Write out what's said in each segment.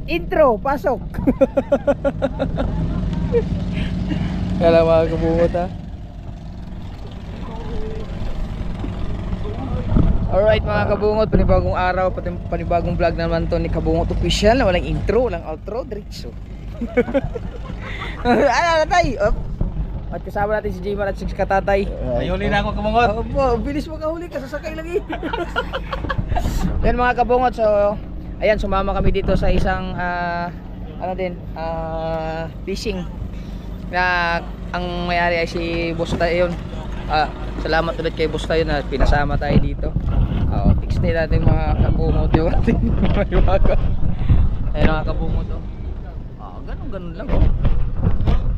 Intro, pasok. Kala mga kabungot ha. Alright mga kabungot, panibagong araw, panibagong vlog naman to ni Kabungot Official na walang intro, walang outro, diretso. Ano tayo? At kasama natin si Jmar at si Katatay. May huli na ako, Kabungot. Opo, bilis mo kahuli ka, sasakay lagi. Yan mga kabungot, so ayan, sumama kami dito sa isang fishing na ang may-ari ay si Boss tayo yun. Salamat ulit kay Boss tayo na pinasama tayo dito. Fix din natin mga kabungot yung ating maliwaga. Ayan mga kabungot oh. Ganun lang oh.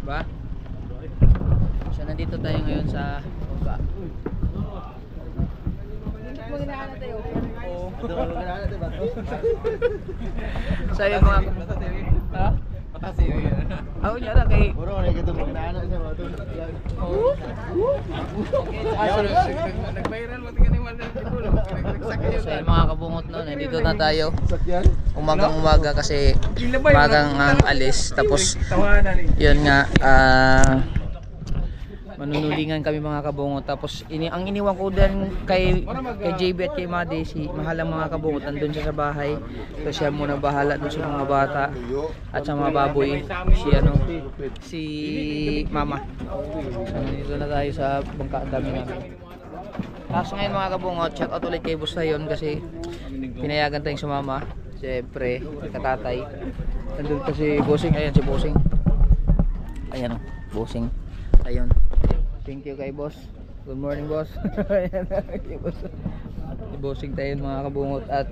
Diba? So nandito tayo ngayon sa baba. Maginahan tayo. So yung mga ha? Patasi yun. Ako niya na kay puro na ito maginahan siya ba ito. Nag-viral mo tingnan ni Marlon dito. So yung mga kabungot no, nandito na tayo. Umagang-umaga kasi umagang ang alis tapos yun nga manunulingan kami mga kabungot. Tapos ang iniwan ko din kay JB at kay Madi, si mahalang mga kabungot, nandun siya sa bahay. So siya muna bahala dun sa mga bata at sa mga baboy, si Mama. So nandito na tayo sa bangka, ang dami namin. Tapos ngayon mga kabungot, shout out ulit kay Boss Tayon kasi pinayagan tayong sumama. Siyempre, Katatay. Nandun pa si Bossing, ayan si Bossing. Ayan o, Bossing. Ayun. Thank you kay Boss. Good morning Boss. Bossing tayo mga kabungot at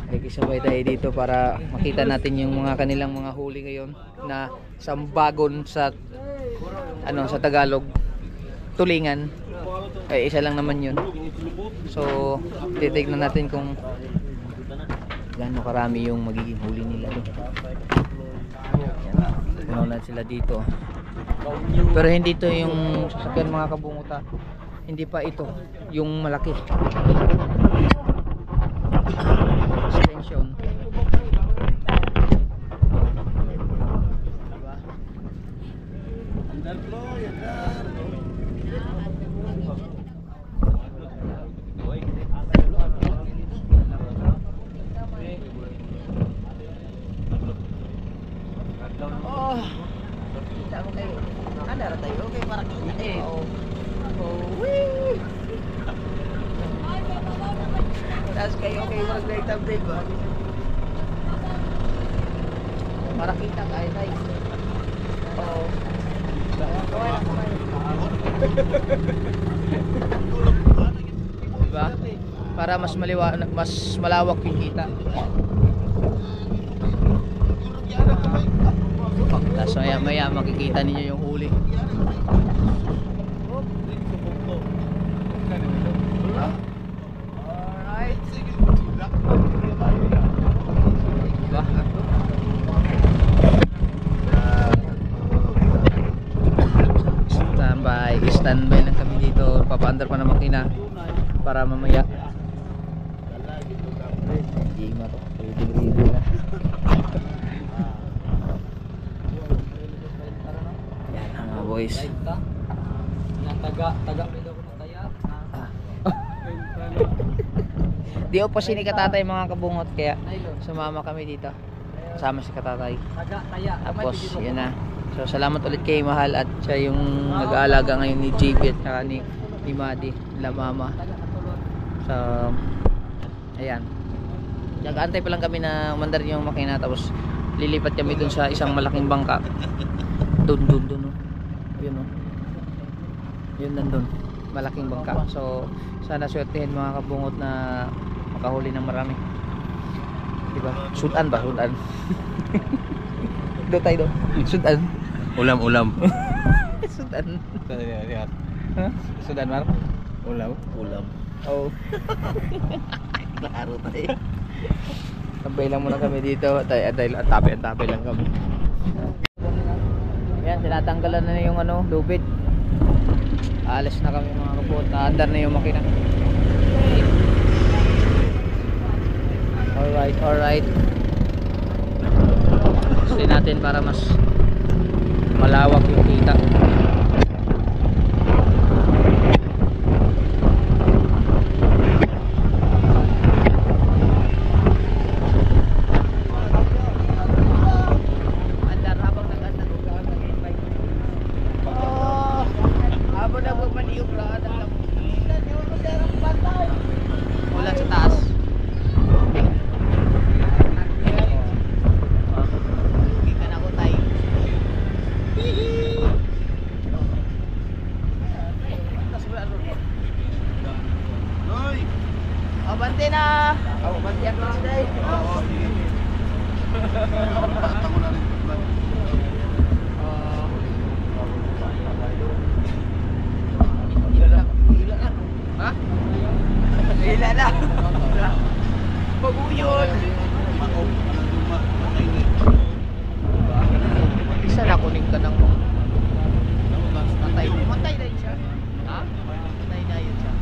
nakikisabay tayo dito para makita natin yung mga kanilang mga huli ngayon na sambagon sa sa Tagalog, tulingan. Ay isa lang naman yun. So titignan natin kung gaano karami yung magiging huli nila doon. Punulan sila dito. Pero hindi ito yung sasakyan mga kabunguta. Hindi pa ito yung malaki. Extension. Tapos kayo mag-light update ba? Para kita kahit tayo. Oo. Diba? Para mas malawak yung kita. Tapos maya makikita ninyo yung huli. Standby lang kami dito, papaandar pa na makina para mamaya yan ang mga boys. Di o pa si Katatay mga kabungot, kaya sumama kami dito kasama si Katatay. Tapos yan na. So salamat ulit kay Mahal at siya yung nag-aalaga ngayon ni JB at saka ni Madi, nila Mama. So ayan, nag-aantay pa lang kami na umandar yung makina tapos lilipat kami dun sa isang malaking bangka. Dun oh. Yun nandun, malaking bangka. So sana swertehin mga kabungot na makahuli ng marami, diba? Sudan ba? Sudan. Do tayo do. Sudan. Ulam. Sudan. Ha? Sudan Mar? Ulam. Oh. Klaro tayo. Tambay lang muna kami dito. Tabi lang kami. Yan, tinatanggalan na yung ano, lubid. Alis na kami mga kabungot. Naandar na yung makina. Alright, alright. Gusto natin para mas malawak yung kita. Andar habang nag-andar. Habang nagpapaniog lang. Ulan sa taas. Bante na. Oh, bante ang lang day. Oo. Hila na. Ha? Hila na. Paguyod. Isa na kuning ka ng matay. Matay na yun siya. Ha? Matay na yun siya.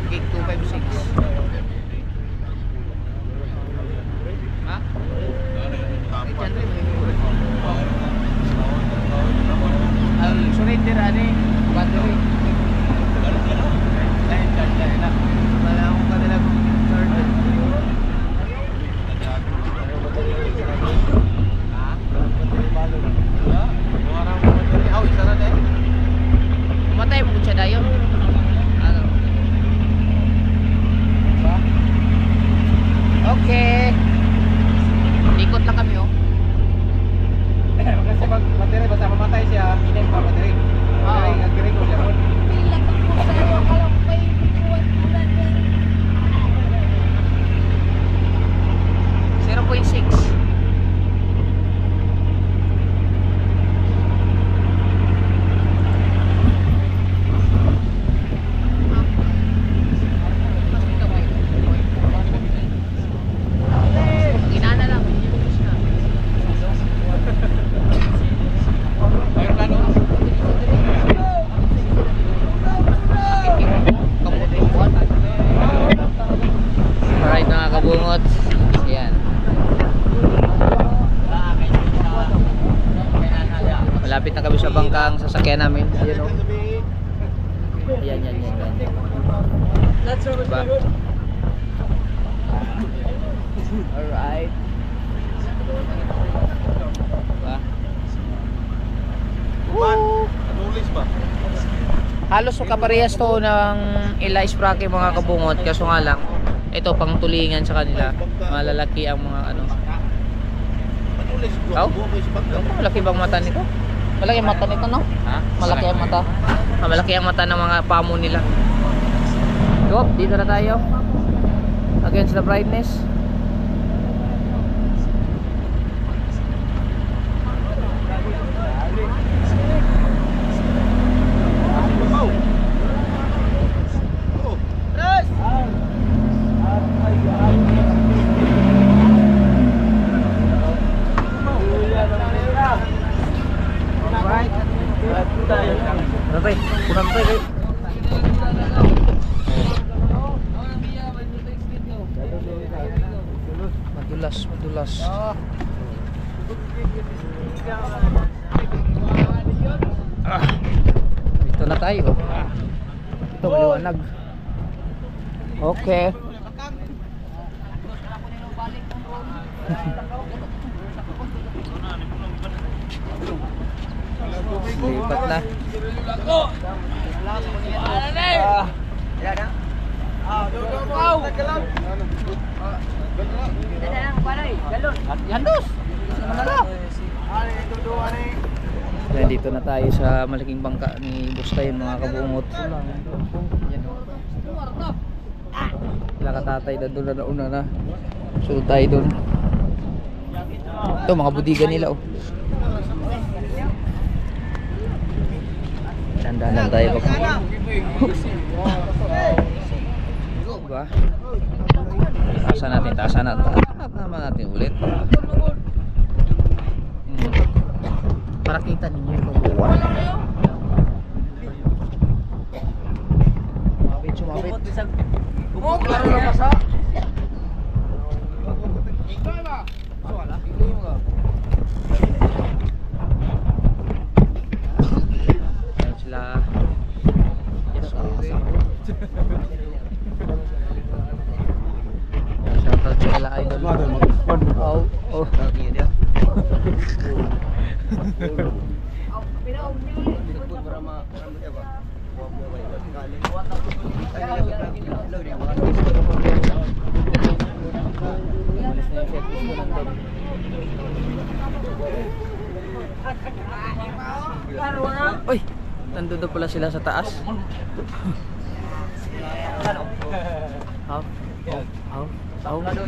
Gig 256. Ha? Surrender ani battery. Wala akong kanila surrender. Matay mo siya dayon. Ano? Okay. Ikot lang kami oh. Kasi pag battery basta mamatay siya, hindi pa battery. Battery nagkiri ko siya. 0.6. Alright mga kabungot. Ayan. Malapit na kami sa bangkang sasakyan namin. Ayan o. Ayan, yan, yan, yan. Diba? Alright. Diba? Woo! Halos kaparehas to ng Elias Sprake mga kabungot. Kaso nga lang, ito pang tulingan sa kanila. Malalaki ang mga ano. Oh? Malaki bang mata nito? Malaki ang mata nito, no? Ha? Malaki ang mata. Malaki ang mata ng mga pamo nila. Go, dito na tayo. Against the brightness. Nanti, kurang nanti. Madulas, madulas. Dito na tayo. Ito maliwanag. Okay. Lipat na. Yandos. Yan, dito na tayo sa malaking bangka ni Bustayon mga kabungot. Yan. Sila katatay na doon na nauna na. Sunod tayo doon. Ito mga budiga nila oh. Dandanan tayo pag diba? Taasan natin naman natin ulit. Para kita ninyo yung pagbuwan. Sumabit. Klaro na masa. Ayan sila. Yes, okay. Shoutout sa kala idol. Oh. Uy, nandun pala sila sa taas.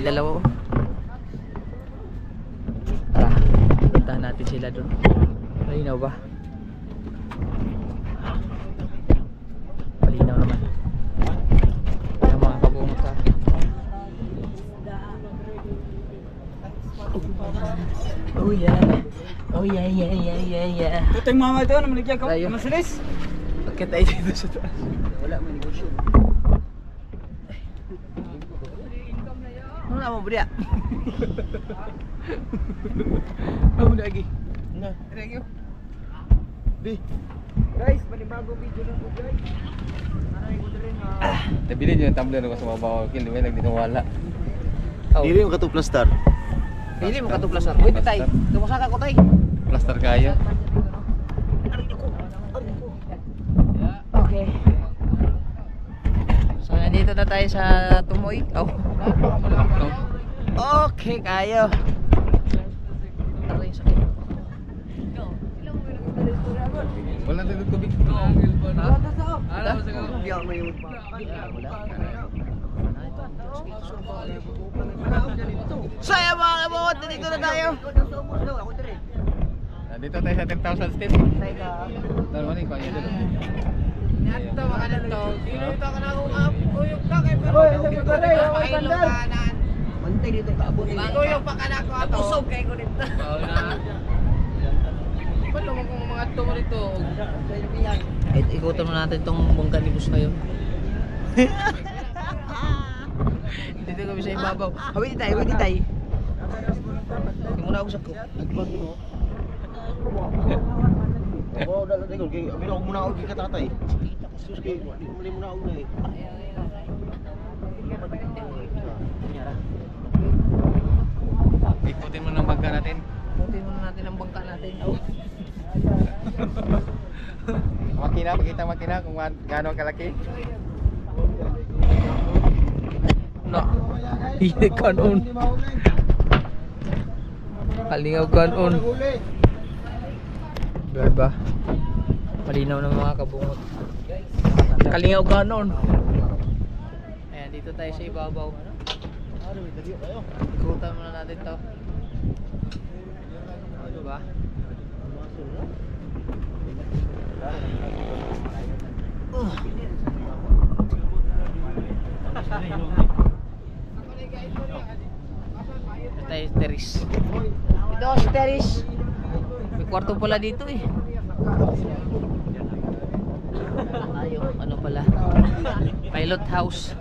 Dalawa. Tara, puntahan natin sila dun. Malinaw ba? Malinaw naman. Ayan mga kabungot ha. Oh yeah. Oh yeah. Tutong mama ito, naman nagyan ko. Tayo. Masilis. Bakit tayo dito sa taas? Wala may negosyo. Ano na mo bria? Ano lagi? Na, thank you. Di. Guys, panibagong video na po guys. Nabili nyo yung tumbler ko sa mabaw. Kili mo lang dito wala. Oh. Dili mo katuplastar. Pili mo katuplasar. Uy, tay. Tumasaka ko tay. Plaster kaya. Okay. So nandito na tayo sa Tumoy. Oh. Okay, kayo. Aray, sakit. Wala na tubig. So ayan mga kabungot, dito na tayo. Dito tayo sa 10,000 step. Dalawa ni kanya dito. Nato ka na to. Dito ka na kung uyog ka kay pero. Mantay dito ka abot. Uyog pa ka na ko ato. Usog kay ko dito. Paano mo kung mga ato mo dito? Ikutan mo natin tong bangka ni Bustayon. Dito kami sa ibabaw. Hawin tayo. Hindi muna ako sa ko. Oh, dala dengol kay pero muna ako kay katatay. Sus kay muli muna ako na eh. Ikutin mo ng bangka natin. Ikutin muna natin ang bangka natin. Makina, pakita makina kung gaano kalaki. No. Hindi kanon. Kalingaw kanon. Diba? Malinaw ng mga kabungot. Kalingaw kanon. Ayan, dito tayo sa ibabaw. Ikutan muna natin to. Diba? Ito tayo teris. Ito si teris. May kwarto pala dito eh. Ayaw, ano pala? Pilot house.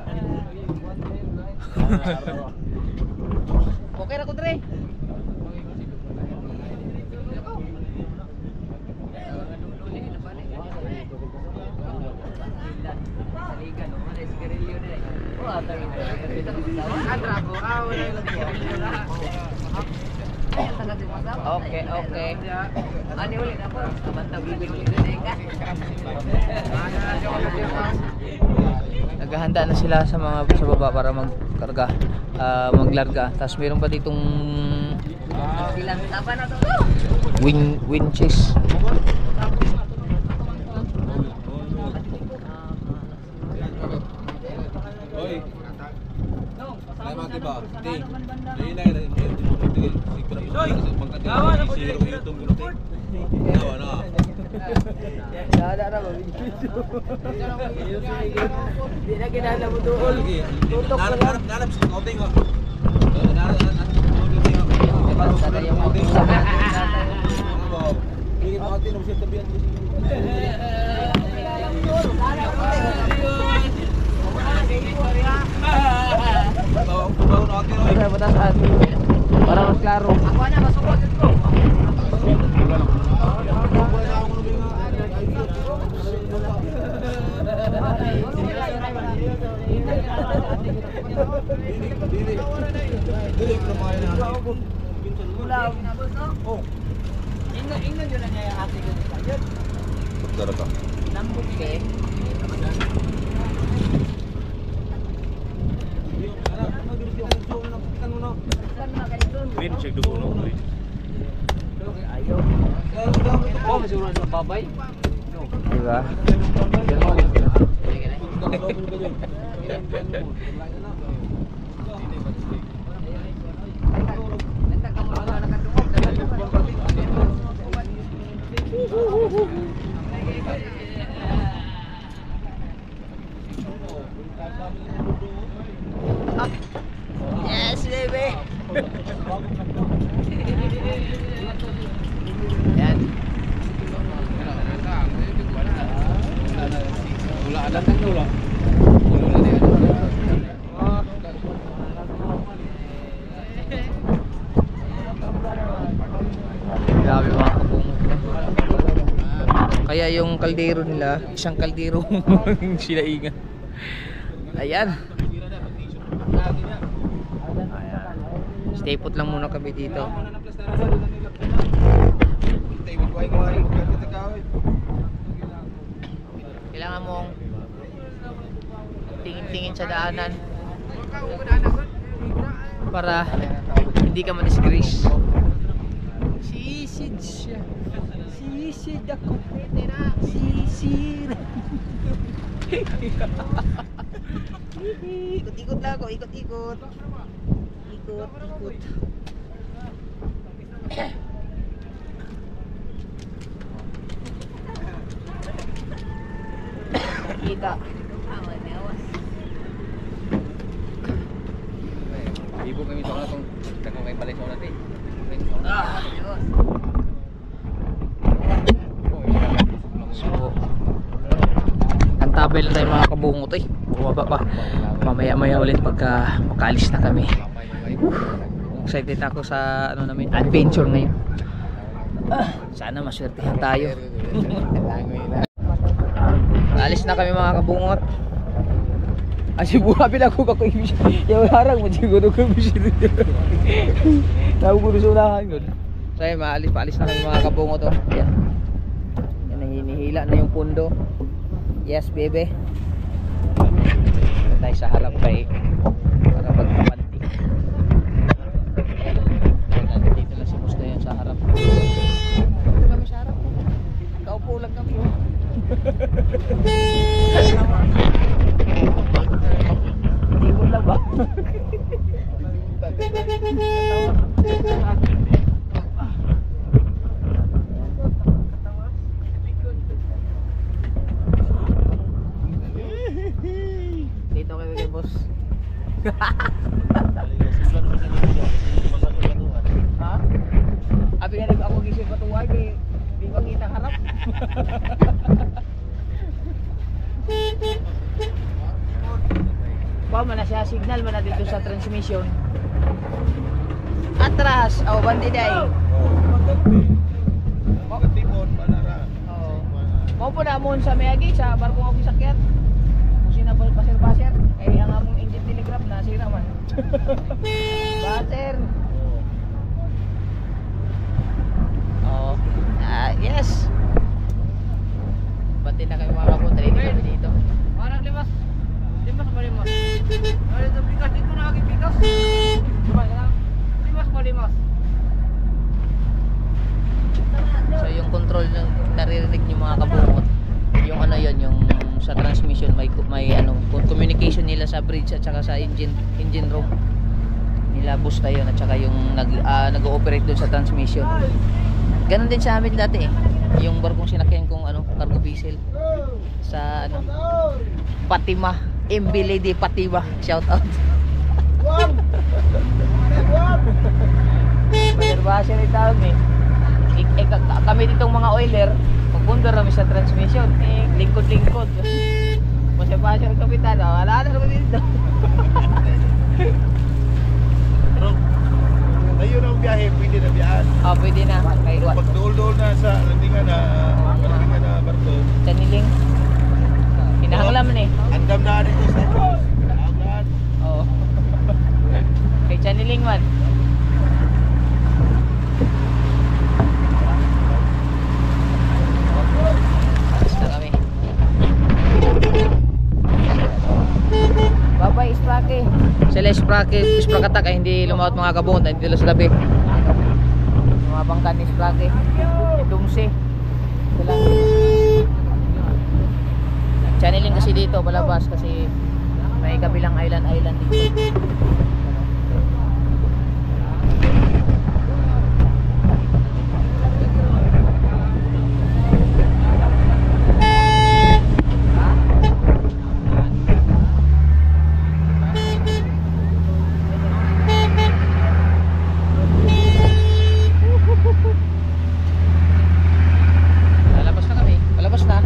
Okay na ko Dre. Okay. Ano ulit ako? Kabantang bibig ulit na ka. naghahanda na sila sa mga sa baba para magkarga, maglarga. Tapos meron pa ditong winches. Hindi na kinala mo doon. Tutok ko lang. Para mas klaro. Ako na masukot ko. Ingnan yun na niya yung ate ko. Doktor ka. Lambok eh. Win, check dugo no. Ayaw. Oh, masuruan sa babay. Diba? Yes, baby. Yan. Grabe mga kabungot. Kaya yung kaldero nila, isang kaldero sila ingat. Ayan. Stay put lang muna kami dito. Kailangan mong tingin-tingin sa daanan para hindi ka ma-disgrace. Sisid siya. Sisid ako. Sisid. Ikot-ikot lang ako. Ikot-ikot. Ikot-ikot. Kita. Ibu kami sa kung kung may balik sa natin. So, antabay lang tayo mga kabungot eh. Bumaba pa. Mamaya-maya ulit pagka makaalis na kami. Excited ako sa ano namin, adventure ngayon. Sana maswertehan tayo. Alis na kami mga kabungot. Siguro pinako ka ko yung harang mo siguro ko bisito. Nauguro sa unahan yun. So ayun, paalis na kami mga kabungot oh. Yan. Yan, hinihila na yung pundo. Yes baby. Tayo sa harap kay para pagpapanti. Dito lang si Musta yan sa harap. Dito kami sa harap. Kaupo lang kami oh. Ibon lang ba? Dito kayo kay boss. Ha? Abi nga ako gising patuwag eh. Di ba kita harap? Pa man na siya signal man na dito sa transmission. Atras, oh bandiday. Mo po na mo sa Mayagi sa barko ako sakyan. Kung sina pasir-pasir, eh ang among engine telegraph na sira man. Bater. Oh, yes. Pati na kayo mga kapunta dito kami dito. Parang limas malimos. Ay, ito bigas dito na lagi bigas. Malimos. So yung control ng naririnig niyo mga kabungot, yung ano yon, yung sa transmission may ano communication nila sa bridge at saka sa engine room. Nilabos tayo at saka yung nag-ooperate doon sa transmission. Ganon din sa amin dati eh. Yung barkong sinakyan kong ano, cargo vessel sa ano, Patima, MB Lady Patima. Shout out. Reservation rin tawag eh. Kami ditong mga oiler, pagpundar kami sa transmission, lingkod-lingkod. Reservation ng kapitan, wala na naman dito. Pero, ayun ang biyahe, pwede na biyahan. Pwede na. Kay Pag dool-dool na sa landingan na barko, Chaniling. Hinahanglam na eh. andam na dito sa Diyos. Andam. Oo. Kay Chaniling man. Alis na kami. Bye-bye, Sprake. Sila Sprake, Sprakatak ay hindi lumawat mga kabungot, hindi nila sa labi. Mga bangkan ni Sprake. Dumsi. Sila. Channeling kasi dito palabas kasi may kabilang island dito. Lalabas na kami. Palabas na.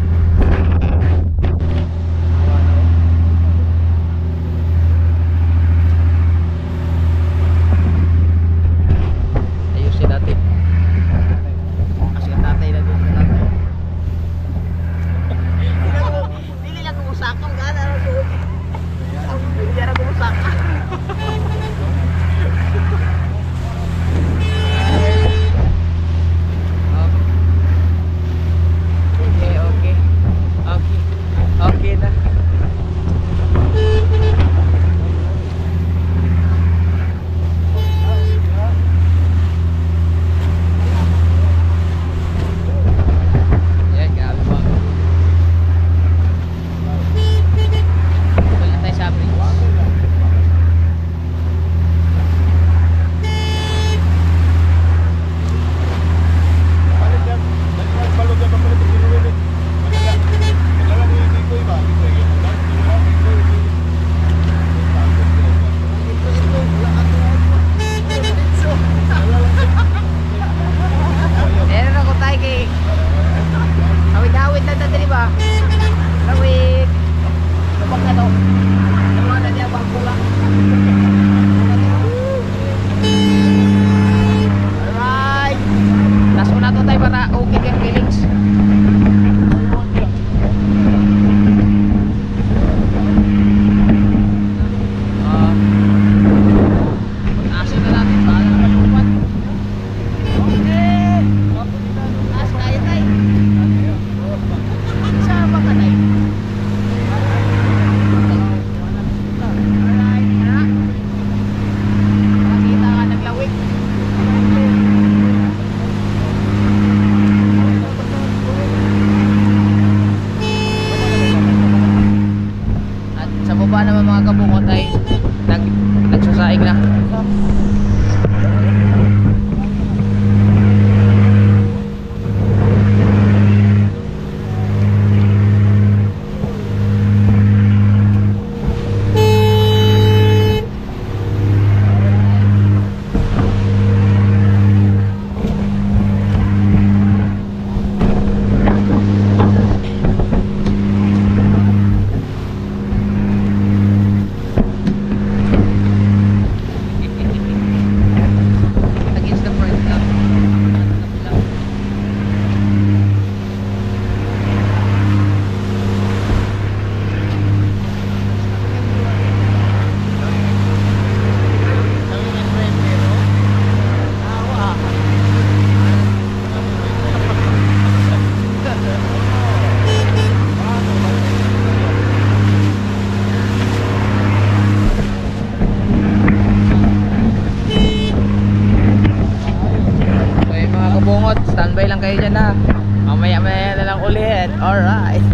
Alright.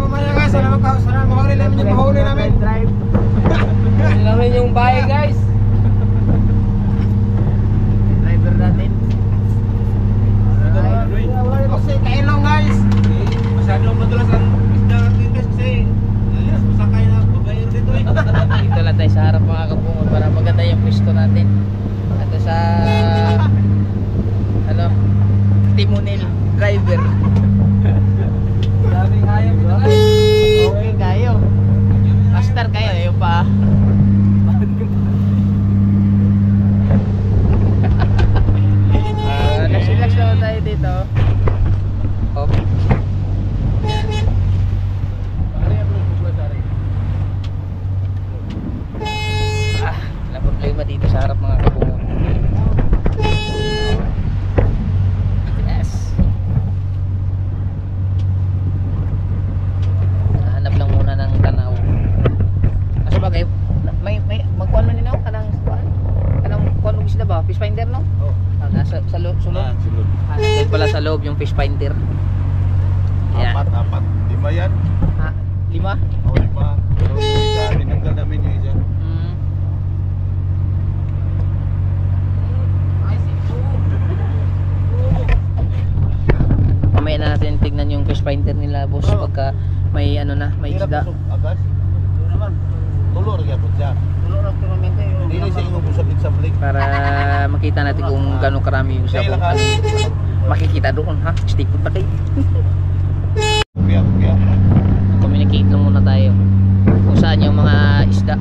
Mamaya guys, sana mahuli namin yung mahuli namin. Hindi namin yung bahay guys. Driver natin. Kasi kain lang guys. Masyadong madulas ang isda dito kasi masakay na babayar dito eh. Dito lang tayo sa harap mga kabungot para maganda yung pwesto natin. At sa ano, timonel driver. Daming hayop dito guys. Okay kayo. Master kayo, yun pa. Relax lang tayo dito. Hop. Wala problema dito sa harap mga kabungot. Yes. Hanap lang muna ng tanaw. Kasi bagay, may magkuhan man nila kanang kuhan isda ba? Fish finder no? Oh. Nasa sa loob, sulod. Sulod. Doon pala sa loob yung fish finder. Yeah. Apat. 5 yan. Ha? 5? O 5. Pero yung isa, tinanggal namin yung isa. Mm. Mamaya na natin tignan yung fish finder nila boss pagka may ano na, may isda. Agas? Tulo rin yapon siya. Dili siya yung busabit sa blik. Para makita natin kung gano'ng karami yung Kaya sabong. lang Makikita doon ha, stick pa tayo. Kuya. Communicate lang muna tayo kung saan yung mga isda.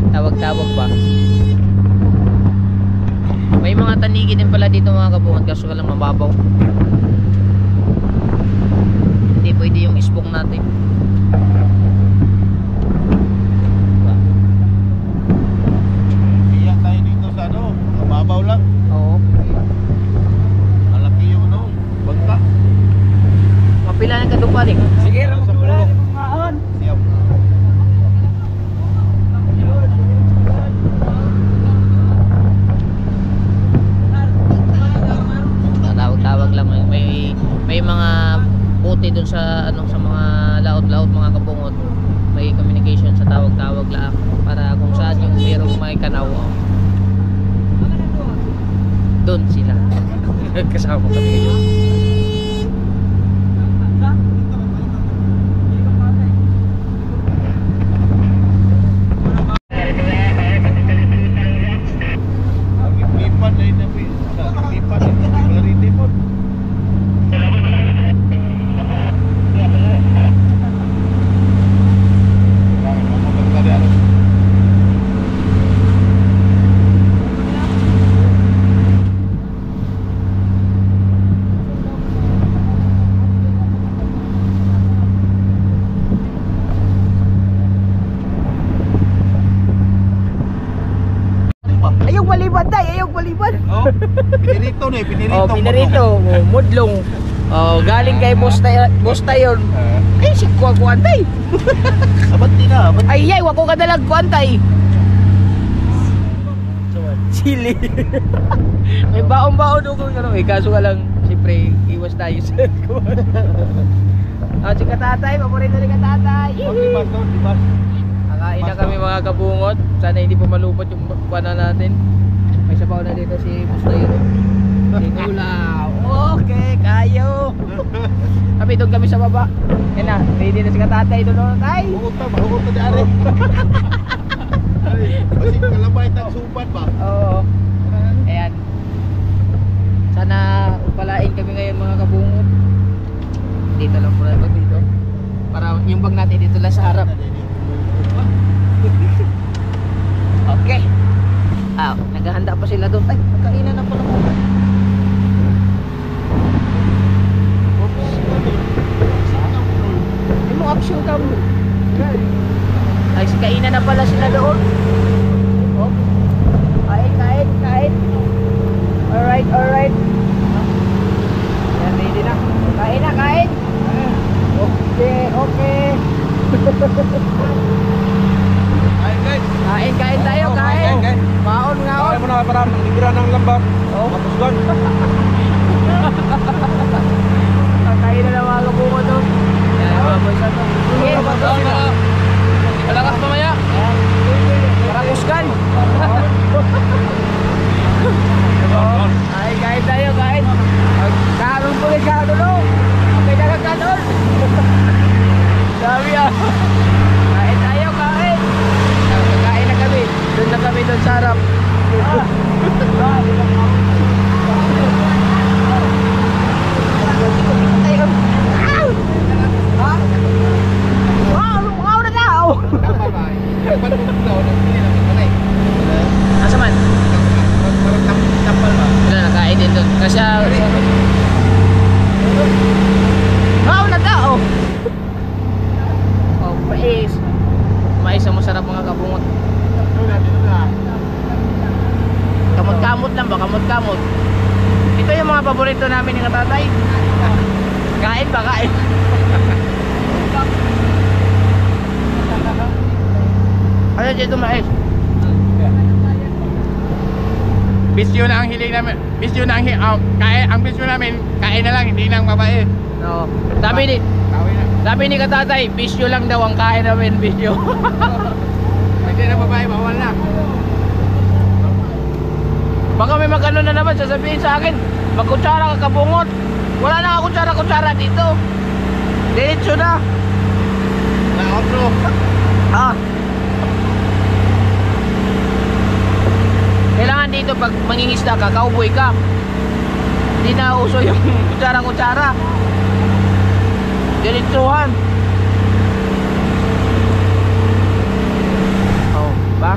Tawag-tawag ba? May mga tanigi din pala dito mga kabungot, kaso lang mababaw. Hindi pwede yung isbong natin. Iyak tayo dito sa ano, mababaw lang. Oo. Malaki yung ano, bangka. Mapila na kadupalik. Sige, Sa ramang pulo. maon. Siyam. Tawag-tawag lang, may mga puti doon sa ano, sa mga laot-laot mga kabungot. May communication sa tawag-tawag lang para kung saan yung mayroong may kanaw. Doon sila. Kasama kami ngayon. Lipan na yun na po yun. Lipan na yun. Clarity po. Ayog balibad tay, ayog balibad. Oh, pinirito na eh, pinirito. Oh, pinarito, oh, mudlong. Oh, galing kay boss tayon. Ay, si kuwan tay. Abat din na, abat. Ay, wako ka dalag kuwan tay. Chili. May baon-baon ko ano, kaso ka lang, siyempre, iwas tayo sa kuwan. Oh, si katatay, paborito ni katatay. Dimas doon, dimas. Kakain na kami mga kabungot. Sana hindi po malupot yung kuwan natin. May sabaw na dito si boss tayo. Sinulaw. Okay, kayo. Kami doon kami sa baba. Yan na, ready na si katatay doon. Tay! Mahukot na di ari. Kasi kalabay tang supan ba? Oo. Ayan. Sana upalain kami ngayon mga kabungot. Dito lang po na dito. Para yung bag natin dito lang sa harap. Okay. Naghahanda pa sila doon. Ay, magkainan na pala mo. Oops. May mo action ka mo. Ay, kainan na pala sila doon. Oh. Kain. Alright. Yan, ready na. Kain. Okay. Ay guys. Kain tayo, kain. ba? Oh. Kapusgan. Kakain na lang mga kabungot to. Yan ang mga boys nato. Okay, Malakas mamaya. Parakuskan. Ay, kain tayo, kain. Karoon po rin karoon, no? Okay na kakaroon. Sabi ah. Kain tayo, kain. Kain na kami. Doon na kami doon sa harap. Asa man? Wala, nakain din doon. Kasi na tao. Oh, mais. Mais ang masarap mga kabungot. Kamot-kamot lang ba? Kamot-kamot. Ito yung mga paborito namin ng tatay. Kain ba? Kain. Ano dito mais? Bisyo na ang hiling namin. Bisyo na ang kain. Ang bisyo namin, kain na lang, hindi nang babae. No. Sabi ni Kain na. Sabi ni katatay, bisyo lang daw ang kain namin, bisyo. Hindi na babae, bawal na. Baka may magano na naman sasabihin sa akin, magkutsara ka kabungot. Wala na ako kutsara dito. Diretso na. Na-outro. Ah. Kailangan dito pag mangingisda ka, cowboy ka. Hindi na uso yung kutsara-kutsara. Diretsuhan. Oh, ba?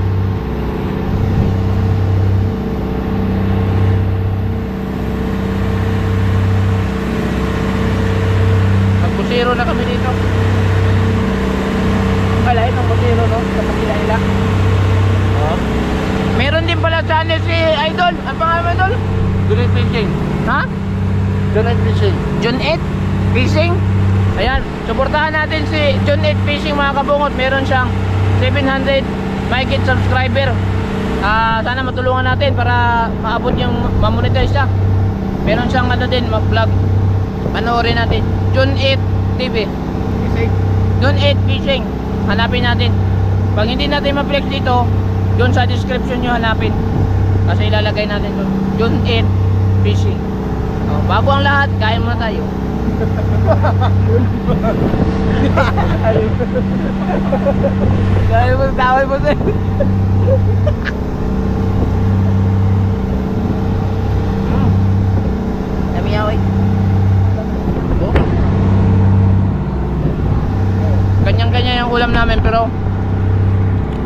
Nagpusiro na kami dito. Kalahin ng pusiro, no? Sa Pagila-ila. Oh. Meron din pala channel si Idol. Ang pangalan mo, Idol? Donate fishing. Ha? Donate fishing. John 8 Fishing. Ayan, suportahan natin si John 8 Fishing mga kabungot. Meron siyang 700 mahigit subscriber. Sana matulungan natin para maabot yung mamonetize siya. Meron siyang ano din, vlog. Panoorin natin. John 8 TV. Fishing. John 8 Fishing. Hanapin natin. Pag hindi natin ma-flex dito, doon sa description nyo hanapin. Kasi ilalagay natin doon. John 8 Fishing. Oh, bago ang lahat, kain muna tayo. Kaya mo tawag mo sa'yo. Namiyaway. Ganyan-ganyan yung ulam namin pero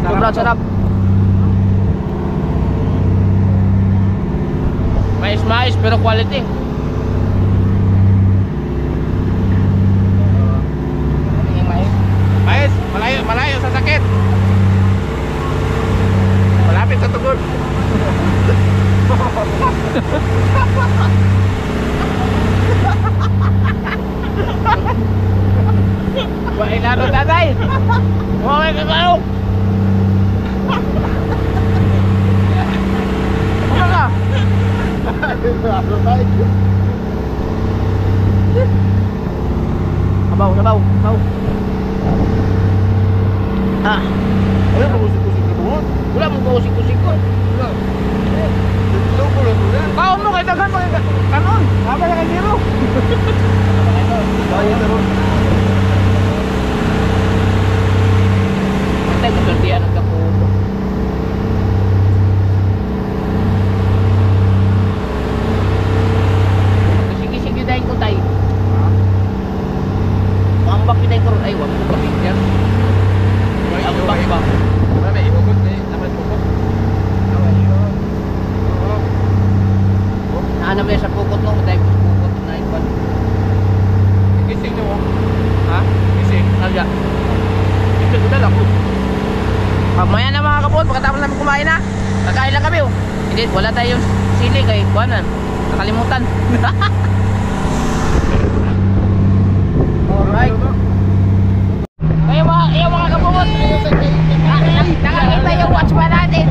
sobrang sarap. Mais-mais pero quality. Mais, malayo sa sakit. Malapit sa tugod. Bailado tatay. Huwag ka kayo. Huwag ka. Sabaw, sabaw, sabaw. Ah, Ay, magusik-usik ka buwan. wala mong kusik-kusik ko. Ito ko lang po yan. Kaon mo kay dagan mo kay kanon. Haba na kay zero. Bayan na ron. Tay katortiyan ang kapulo. Sige-sige dahil ko tay. Mambak kita ko ay wag ko kapigyan. Ay ang bakba. Wala na ihugot eh. Naman pukot. Ano ba sa pukot no? Tay pukot na ipan. Gising na mo. Ha? Gising. Alya. Ito dala ko. Mamaya na mga kapot, pagkatapos namin kumain na. Kakain lang kami oh. Hindi, wala tayong sili kay kuanan. Nakalimutan. Alright. Kayo mga kapot. Nakakita yung watch ba natin?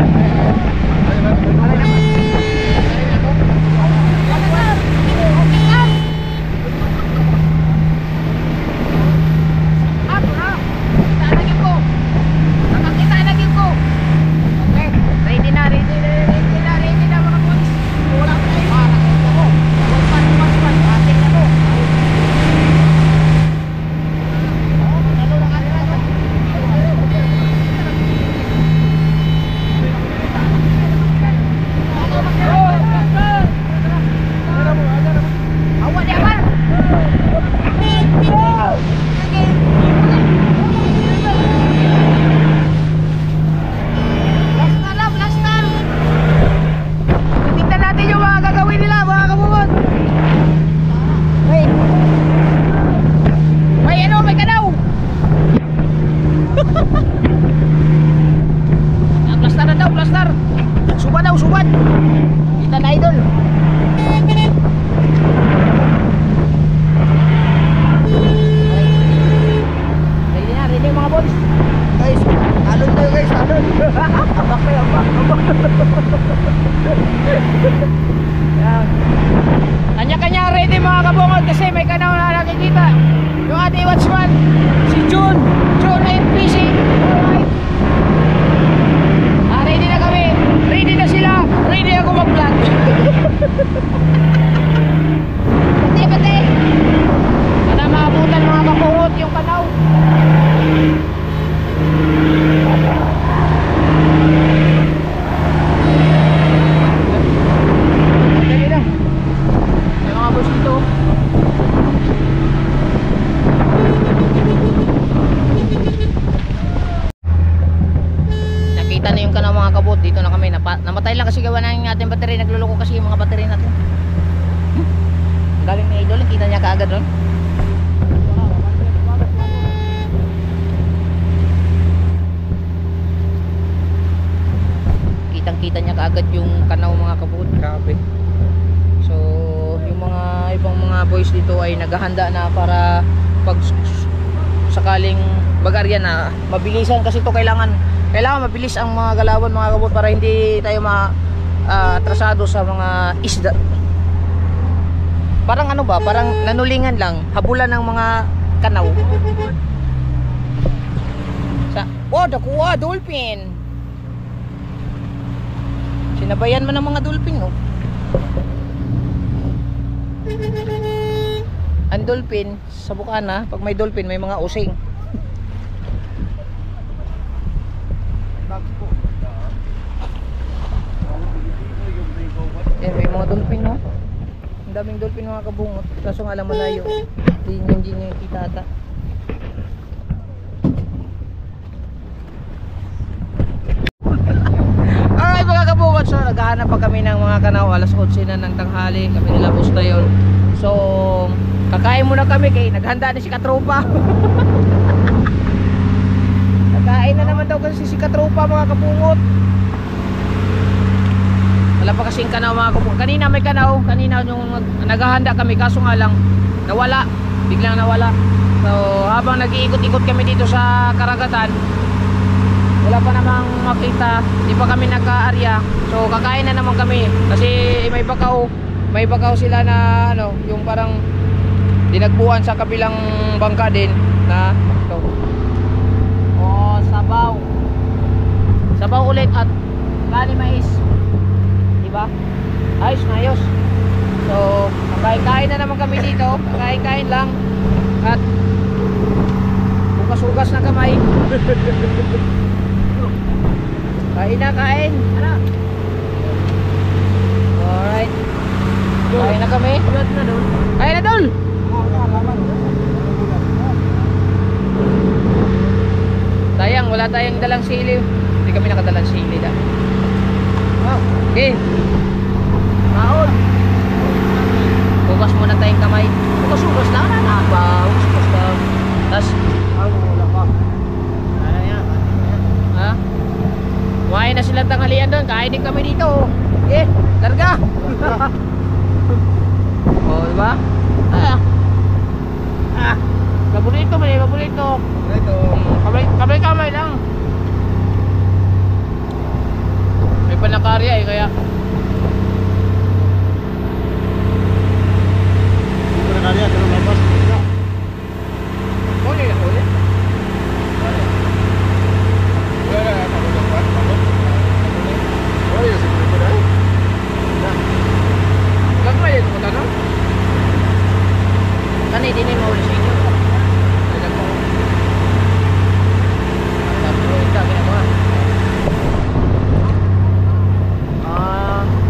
Subat daw, subat. Kita na idol. Ready na, ready mga boys. Guys, talon tayo guys, talon. Abak tayo, abak. Yan. Kanya-kanya ready mga kabungod kasi may kanaw na nakikita. Yung ating watchman, si June Night Fishing. Alright. Ready na kami. Ready na sila. Ready ako mag-vlog. Bati. Sana maabutan mga kabungod yung kanaw. Dali lang. May mga boss dito. Nakita na yung kanang mga kabot. Dito na kami. Namatay lang kasi gawa na yung ating battery. Nagluloko kasi yung mga battery natin. Ang galing ni Idol. Kita niya kaagad ron. Kitang-kita niya kaagad yung kanaw mga kabot. Grabe. So, yung mga ibang mga boys dito ay naghahanda na para pag sakaling bagarya na mabilisan kasi to kailangan mabilis ang mga galawan mga kabot para hindi tayo atrasado sa mga isda. Parang ano ba? Parang nanulingan lang, habulan ng mga kanaw. Dakuha, dolphin. Sinabayan mo ng mga dolphin, no? Ang dolphin sa Bukana, pag may dolphin may mga using. Yan, may mga dolphin, no? Ang daming dolphin mga kabungot. Kaso nga lang malayo. Hindi nyo kita ata. Alright mga kabungot, so naghahanap pa kami ng mga kanaw. Alas 11 na ng tanghali. Kami nila busta yun. So kakain muna kami kay naghanda na si Katropa. Kakain na naman daw kasi si Katropa mga kabungot. Wala pa kasing kanaw mga kabungot. Kanina may kanaw. Kanina yung naghahanda kami kaso nga lang nawala. Biglang nawala. So habang nag-iikot-ikot kami dito sa karagatan, wala pa namang makita. Di pa kami nagka-area. So kakain na naman kami kasi may bakaw sila na ano, yung parang dinagbuhan sa kabilang bangka din na ito. Oh, sabaw ulit at gali mais, diba? Ayos na ayos. So kakain na naman kami dito. Kakain lang at bukas-bukas na kamay. Kain. Ano? Alright. Kain na kami. Kain na dol. Sayang, wala tayong dalang sili. Hindi kami nakadalang sili da. Okay. Maon. Bukas muna tayong kamay. Bukas lang na ba? Bukas lang. Tas Wala pa. ha? Kumain na silang tanghalian doon. Kain din kami dito. Okay, larga. Oh, diba? Paborito mo eh, paborito. Kamay lang. May panakarya eh, kaya Hindi ko na kaya, pero labas. huli na huli. Gagmay ito mo tanong? Kan hindi na mahuli sa inyo.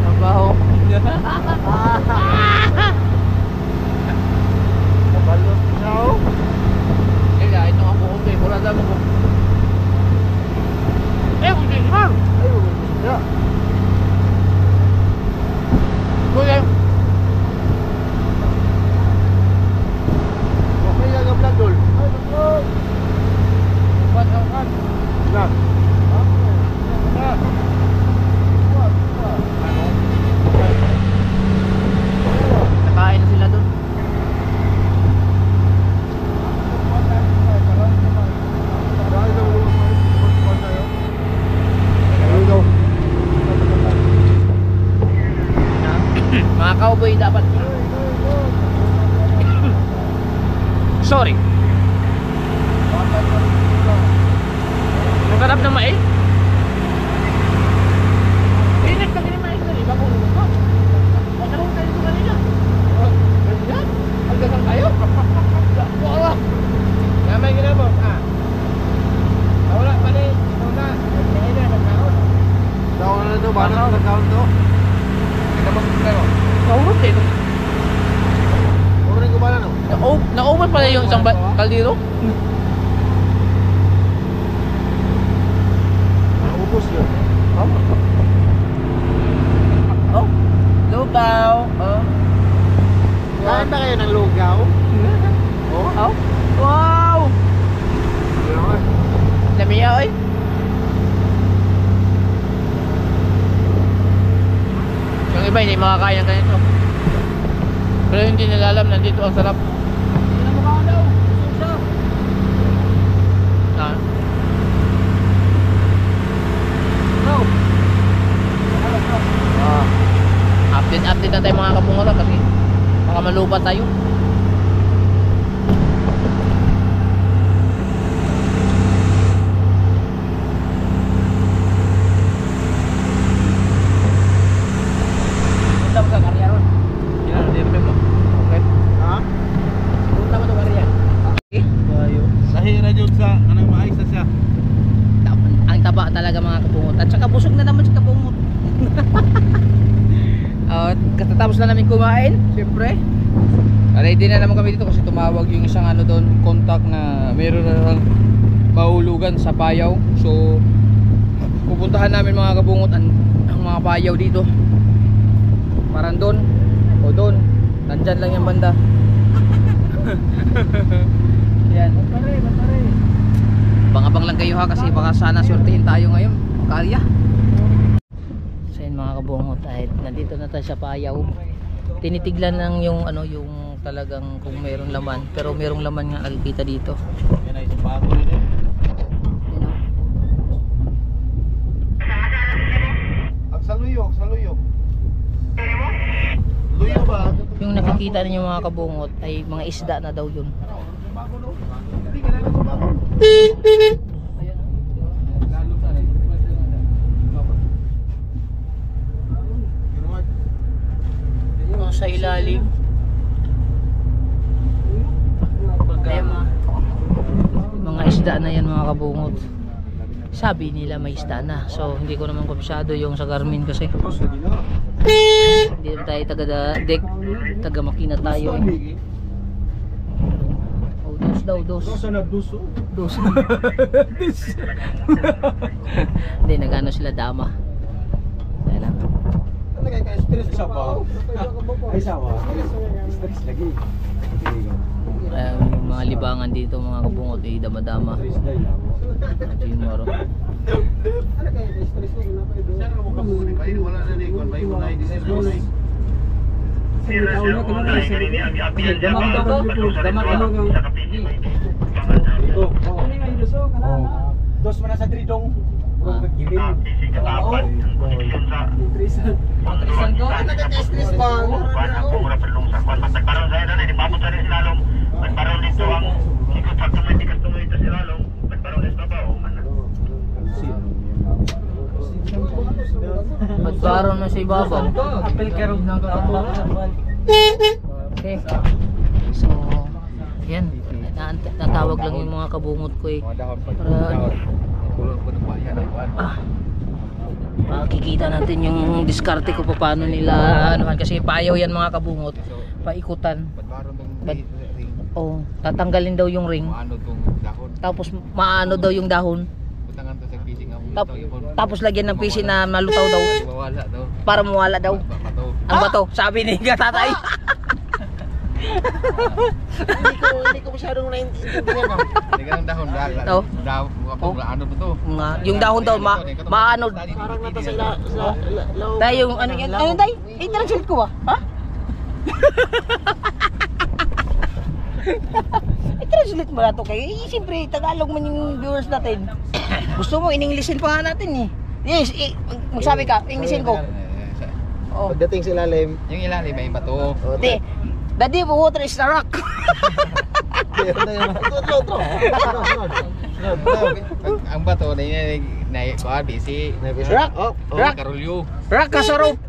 Trabaho. Kabalot na ako. Kaya ito ang buhok eh. Mura dami ko. Hindi man. Ya. Kuya. Okay lang ang vlog, Dol. Ay, vlog. What? Vlog. cowboy dapat. Sorry. Ang sarap ng mais. Init ka din mais na rin. Bago mo ko. Magkaroon tayo dito kanina. Ganyan? Magkasang tayo? Wala. Namay ginabot, ah. Wala pa ni. Ito na. Nagkain na, nagkaon. Taon na to, bago na nagkaon to. Ginabot ko kayo. Naubos eh. Huwag rin kumala no? Naubos pala yung isang kaldero. Naubos yun. Oh. Lugaw. Oh. Kain ba kayo ng lugaw? Oh. Wow. Lamiya oy. Yung iba hindi makakain ng ganito. Pero hindi nila alam nandito ang sarap. Ah. Update na tayo mga kabungota kasi baka malupa tayo. Punta mo sa karya ron. Yan, DMP mo. Okay. Ha? Punta mo sa karya. Okay. Bayo. Lahira dyan sa, anong maayos na siya. Ang taba talaga mga kabungot. At saka busog na naman si kabungot. Katatapos na namin kumain, siyempre. Ready na naman kami dito kasi tumawag yung isang ano doon, contact na meron na mahulugan sa Payaw. So pupuntahan namin mga kabungot ang mga Payaw dito. Parang doon o doon. Nandyan lang yung banda. Yan. Bang-abang lang kayo ha kasi baka sana sortihin tayo ngayon. Kalya. So yun mga kabungot, ay nandito na tayo sa Payaw. Tinitiglan lang yung ano yung talagang kung mayroong laman, pero mayroong laman nga nakikita dito. Yan ay sa bago rin eh. Agsaluyo. Luyo ba? Yung nakikita ninyo mga kabungot ay mga isda na daw yun. Sa ilalim ay mga isda na yan mga kabungot. Sabi nila may isda na, so hindi ko naman kumpisado yung sa Garmin kasi hindi naman tayo taga makina tayo eh. Oh, dos hindi nagano sila dama. Ayan lang. Yung mga libangan dito mga kabungot ay dama-dama. Ito yung maro. Dos mana sa tridong. Magkaroon na sa ibabaw. Okay. So, yan. Natawag lang yung mga kabungot ko eh. Makikita natin yung diskarte ko paano nila anuhan kasi Payaw yan mga kabungot. Paikutan. Oh, tatanggalin daw yung ring. Tapos maano daw yung dahon. Tapos lagyan ng PC na malutaw daw. Para mawala daw. Ang bato, sabi ni tatay. Hindi ko masyadong naiintindihan ah. Hindi ka ng dahon. Ano ba to? Yung dahon daw, maano. Parang nata sa loob. Tayo yung ano yan. Ano tayo? I-translate ko ba? Ha? I-translate mo na ito kayo. Siyempre, Tagalog man yung viewers natin. Gusto mo, in-Englishin pa nga natin eh. Yes, magsabi ka, Englishin ko. Oh. Pagdating sa ilalim, Yung ilalim may bato. Di. Daddy, water is the rock. Ang bato na kuha busy. Rock. Oh, Rock. Karulyo. Rock kasaro.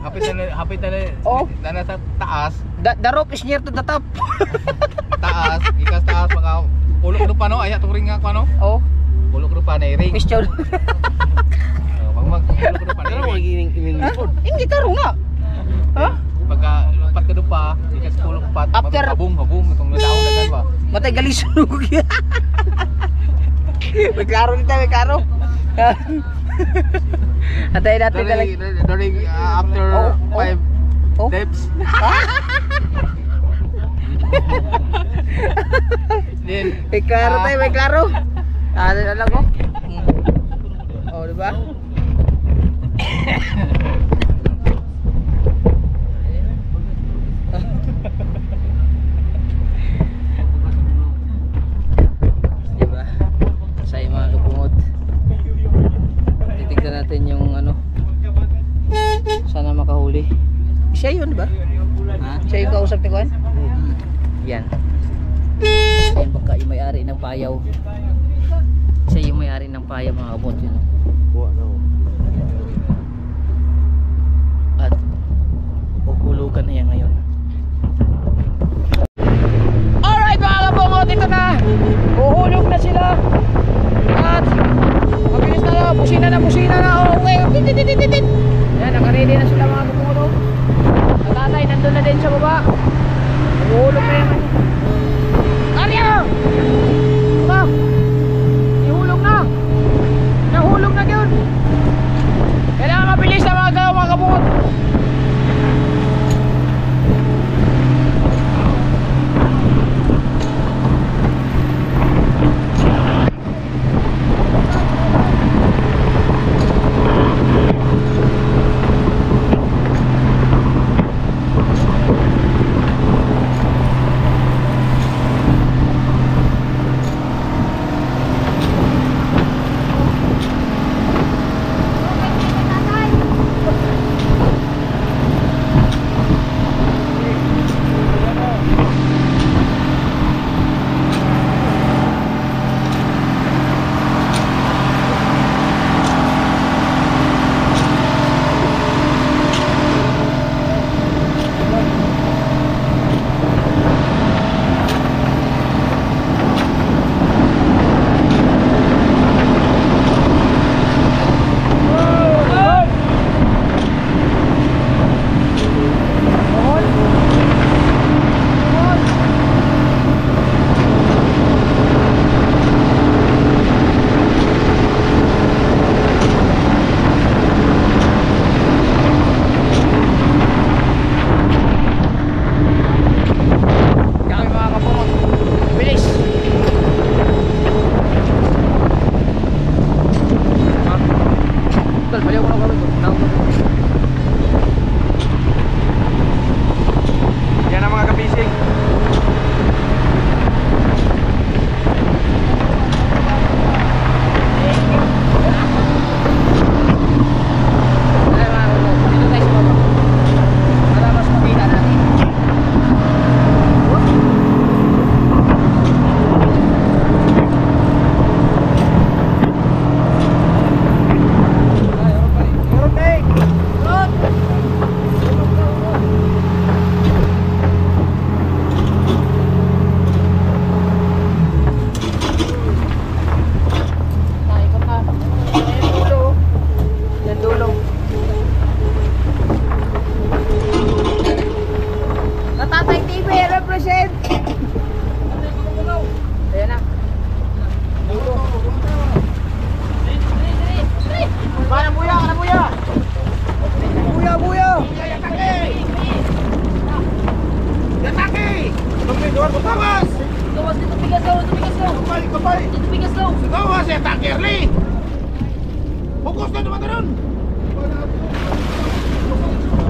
Hapit na Oh. na sa taas. The rope is near to the top. Taas, ikas taas mga pulok do pa no, aya turing nga pa no. Oh, Pulok do pa na ring. question. Mag pulok do pa na ring. Hindi tarong na. Ha? Pagka lupat ka do pa, ikas pulok pat, After- habong itong nadaon na kan ba. Matay galisunog. May klaro nito, may klaro. Atay natin talaga. During after Oh, oh. 5 Oh. steps. Then May klaro tayo, may klaro. Ano na lang ko. Oh, di ba? Di ba? Sa mga kapungot. Titignan natin yung ano. Sana makahuli. Siya yun, di ba? Siya yung kausap ni Juan? Yan. Yan baka yung may-ari ng payaw. Siya yung may-ari ng payaw mga kabot yun. At uhulugan na yan ngayon. Alright mga kabungot, ito na. Uhulog na sila. At mabilis na busina na. Okay. Yan, nakaready na sila mga kabungot. At tatay, nandun na din sa baba. Uhulog na yan. Arya! Ba? Ihulog na. Nahulog na yun. Kailangan mabilis na mga kabungot.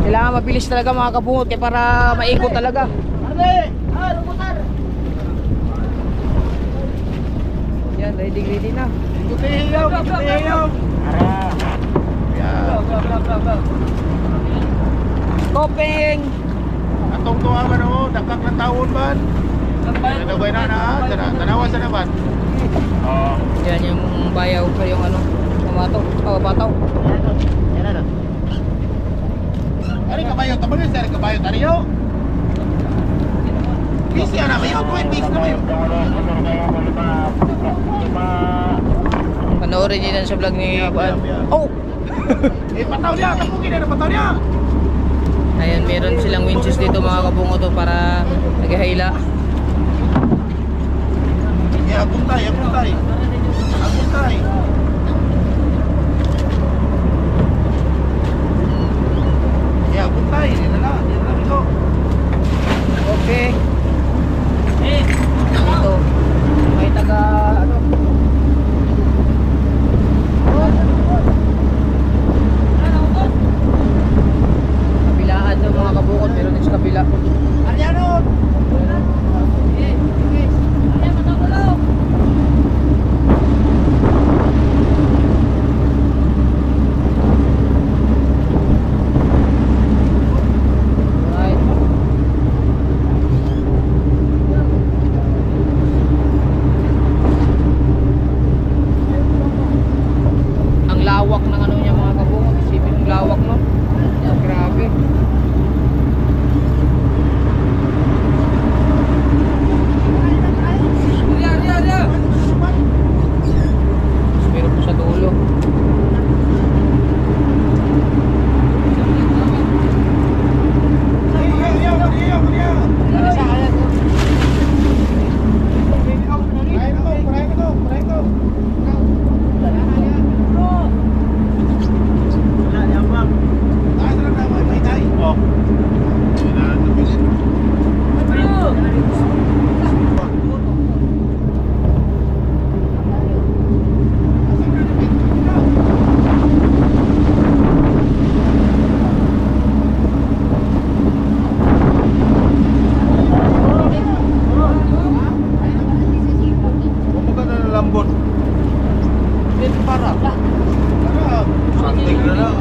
Kailangan mabilis talaga mga kabungot kaya para maikot talaga. Yan, ready na. Kopeng! Atong tuwa ba no? Dakak ng taon ba? Nagabay na na. Tanawa sa naman. Oo. Yan yung bayaw pa yung ano, pamataw, pabataw. Yan. Ari kabayo, tabang sa kabayo tariyo. Busy na mayo, busy na mayo. Panoorin nyo sa vlog ni Juan. Oh! Pataw niya, tapugin na pataw niya. Ayan, meron silang winches dito mga kabungo to para naghahila. Aguntay. Aguntay, dito. Okay. Dito. May taga ano? Kabilaan ng mga kabukod, meron din sa kabila. Ariano! Right. Ang lawak ng ano niya mga kabukod, isipin yung lawak no. Oh, grabe. Meron po sa dulo. Lambot. Para. Santig na lang.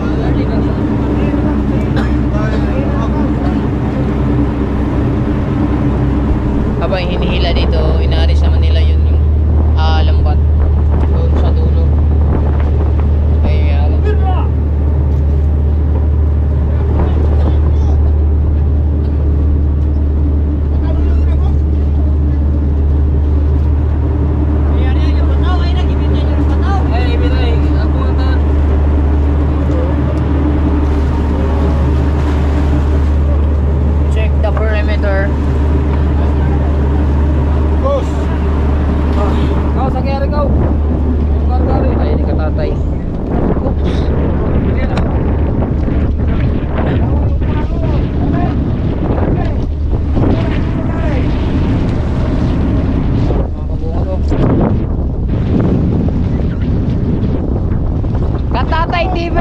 Habang hinihila dito, inaaris naman nila yun yung lambat doon sa dulo. Ayun. Check the perimeter. Boss. Kau sa kaya ikaw. Ay, hindi ka tatay. Oops. Katatay TV.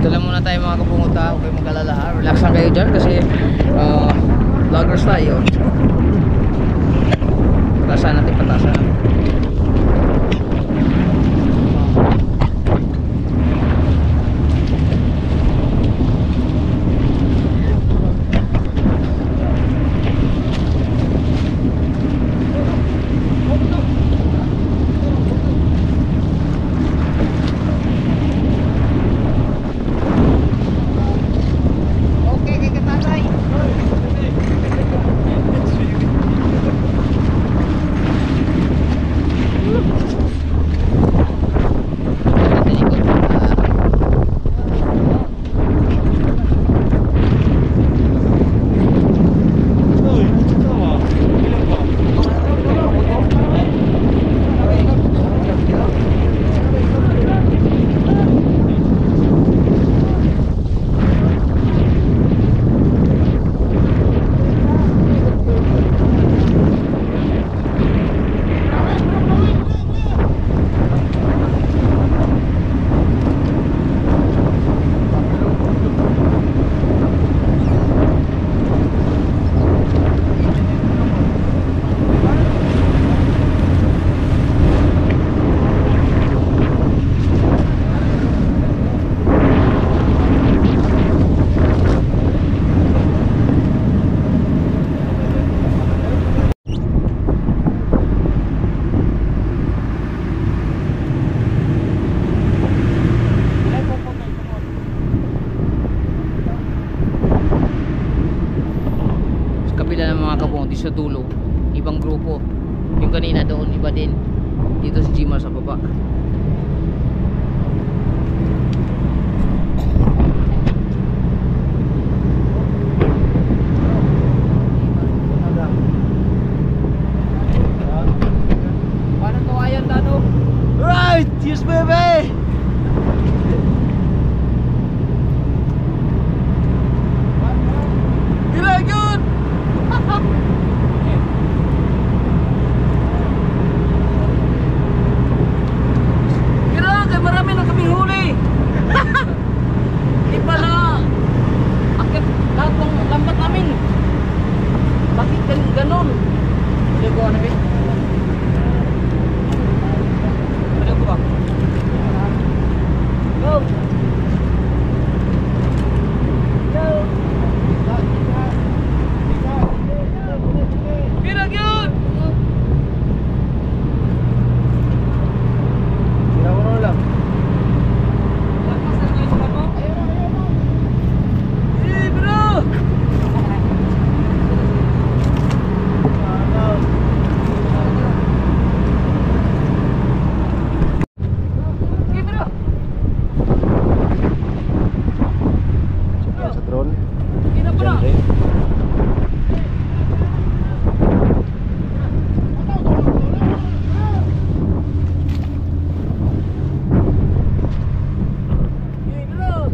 Ito lang muna tayo mga kabungot ha. Huwag kayong mag-alala ha. Relax lang kayo dyan kasi vloggers tayo. Patasan natin, patasan. dulo. Ibang grupo. Yung kanina doon, iba din. Dito si Gmar sa baba. Paano to ayan, Dano? Right! Cheers, baby! Gila yun! Kira, kay marami na kaming huli. Di pala akit lahat ng lambat namin. Bakit ganon? Hindi ko ano bin. Ano ko ba? Go! Go! Kira yun! Sira lang. Eh, bro! Eh, bro! Sa drone. Kira pa na! Eh, bro!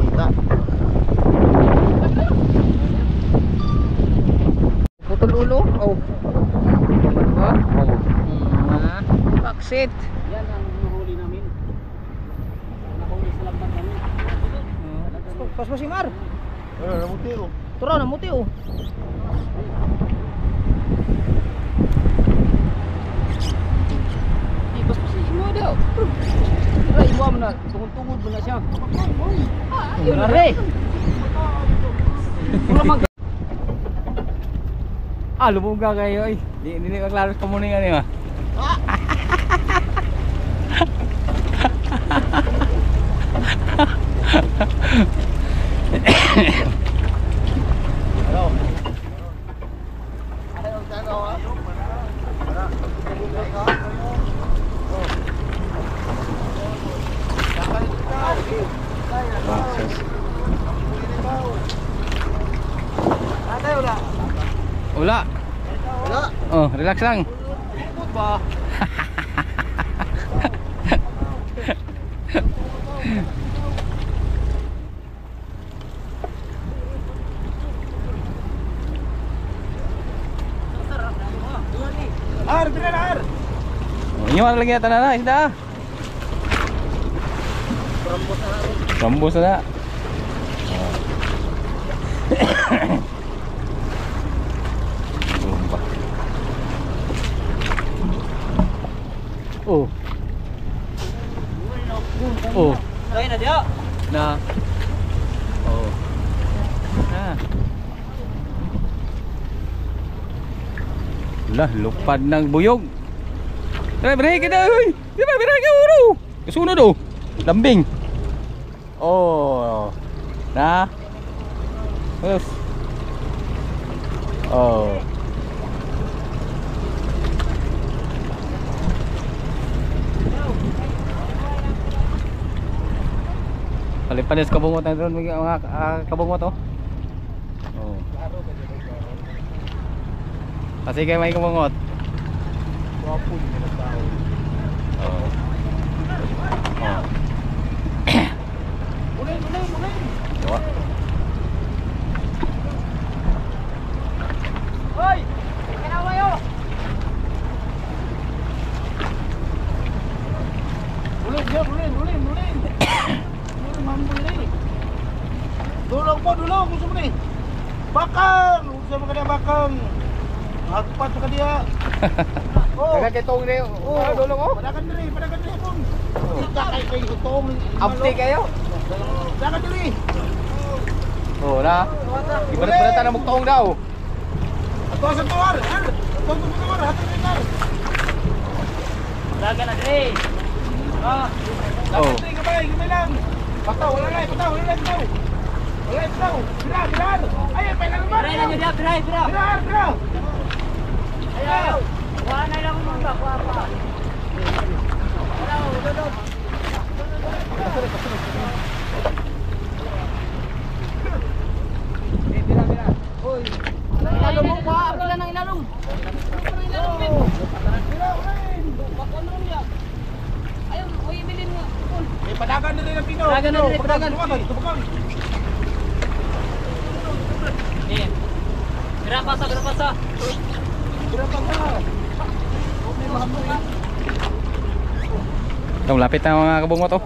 Kita. Putol ulo? Oh. Ba? Baksit. Yan ang nahuli namin. Nahuli sa lambat namin. Pas mo si Mar. Ano, namuti ko. Turo na muti oh. Di pas mo si mo daw. Tara iwa mo na. Tungod-tungod mo na siya. Ayun na re. Wala mag. Lumuga kayo eh. Hindi kaklaros ka muna nga niya. Wala. Wala. Oh, relax lang. Ba? Ar, dire ar. Inyo lagi yata na isda. Rambos na. Bomba. Oh. Oh. Dahil na diya. Na. Oh. Na. Lah, lupad ng buyog. Tara, break na, hoy. Di ba, break ka, uro. Kasunod, oh. Lambing. Oh. Na. Yes. Oh. Palipanis kabungot na doon mga kabungot oh. Oh. Kasi kayo may kabungot. Wapo din ng tao. Oh. Oh. Mulay. Diba? Hoy! Kinawa yo! Mulin! Mamuli. Dulong po, dulong. Gusto mo ni? Bakang! Gusto mo kanya bakang. Agpat sa kadiya. Oh. Dagan kay tong niyo. Oh, dolo ko. Padagan diri pon. Ika kay tong. Update kayo? Dagan diri. Oo na. Ibarat-baratan na magtong daw. Ato sa tuwar. Ato sa tuwar, hatid ni. Dagan na dre. Ah. Oh. Gamay lang. Pataw, wala na, pataw. Wala ito. Birar. Ay, pala naman. Biray na nyo dia, biray. Birar. Ayaw. Wala na lang mong bakwa pa. Ilalong mo pa, pila ng ilalong. Ayaw, oy bilin nga. Eh, padagan na rin ang pino. Padagan na rin, padagan. Tubagan. Eh. Berapa sa? Ito, lapit na mga kabungot oh.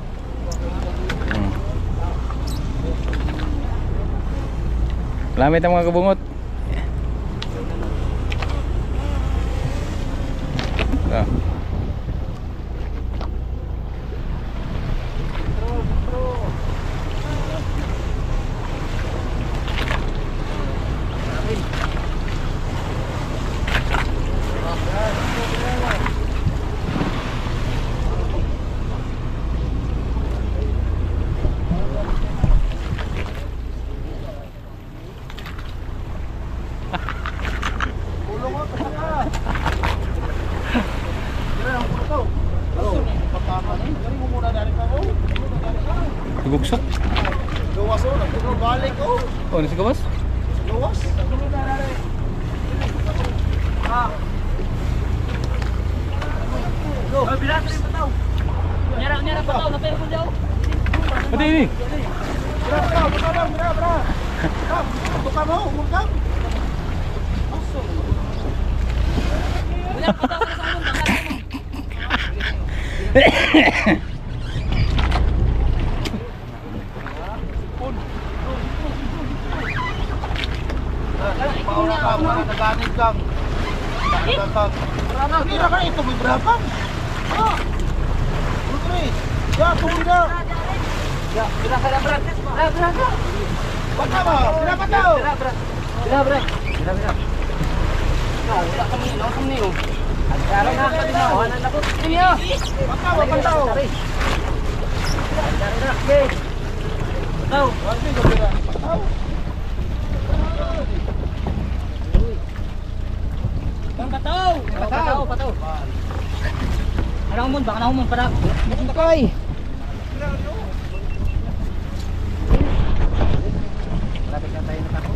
Lapit na mga kabungot. Ah. Gugsot. Gawas o, nagbalik o. Oh, nasi gawas? Gawas. Bilang rin pataw. Nyara pataw, napero ko daw. Pati ini. Bra. Tukar mo, umurkam. Bilang pataw ka sa ulo, Maura ka, para naganig kang. Kira ka ito, may brabang. Putri, ya, tumunda. Ya, bilang ka bra. Bra. Baka ba? Sinapat daw. Bra. Wala kami, langsung niyo. Agara na ka din ako, anan ako. Niyo. Baka ba daw? Taw. Wala ko bira. Pataw. Pataw. Anong baka nahumon para. Kay. Lapit na tayo na ako.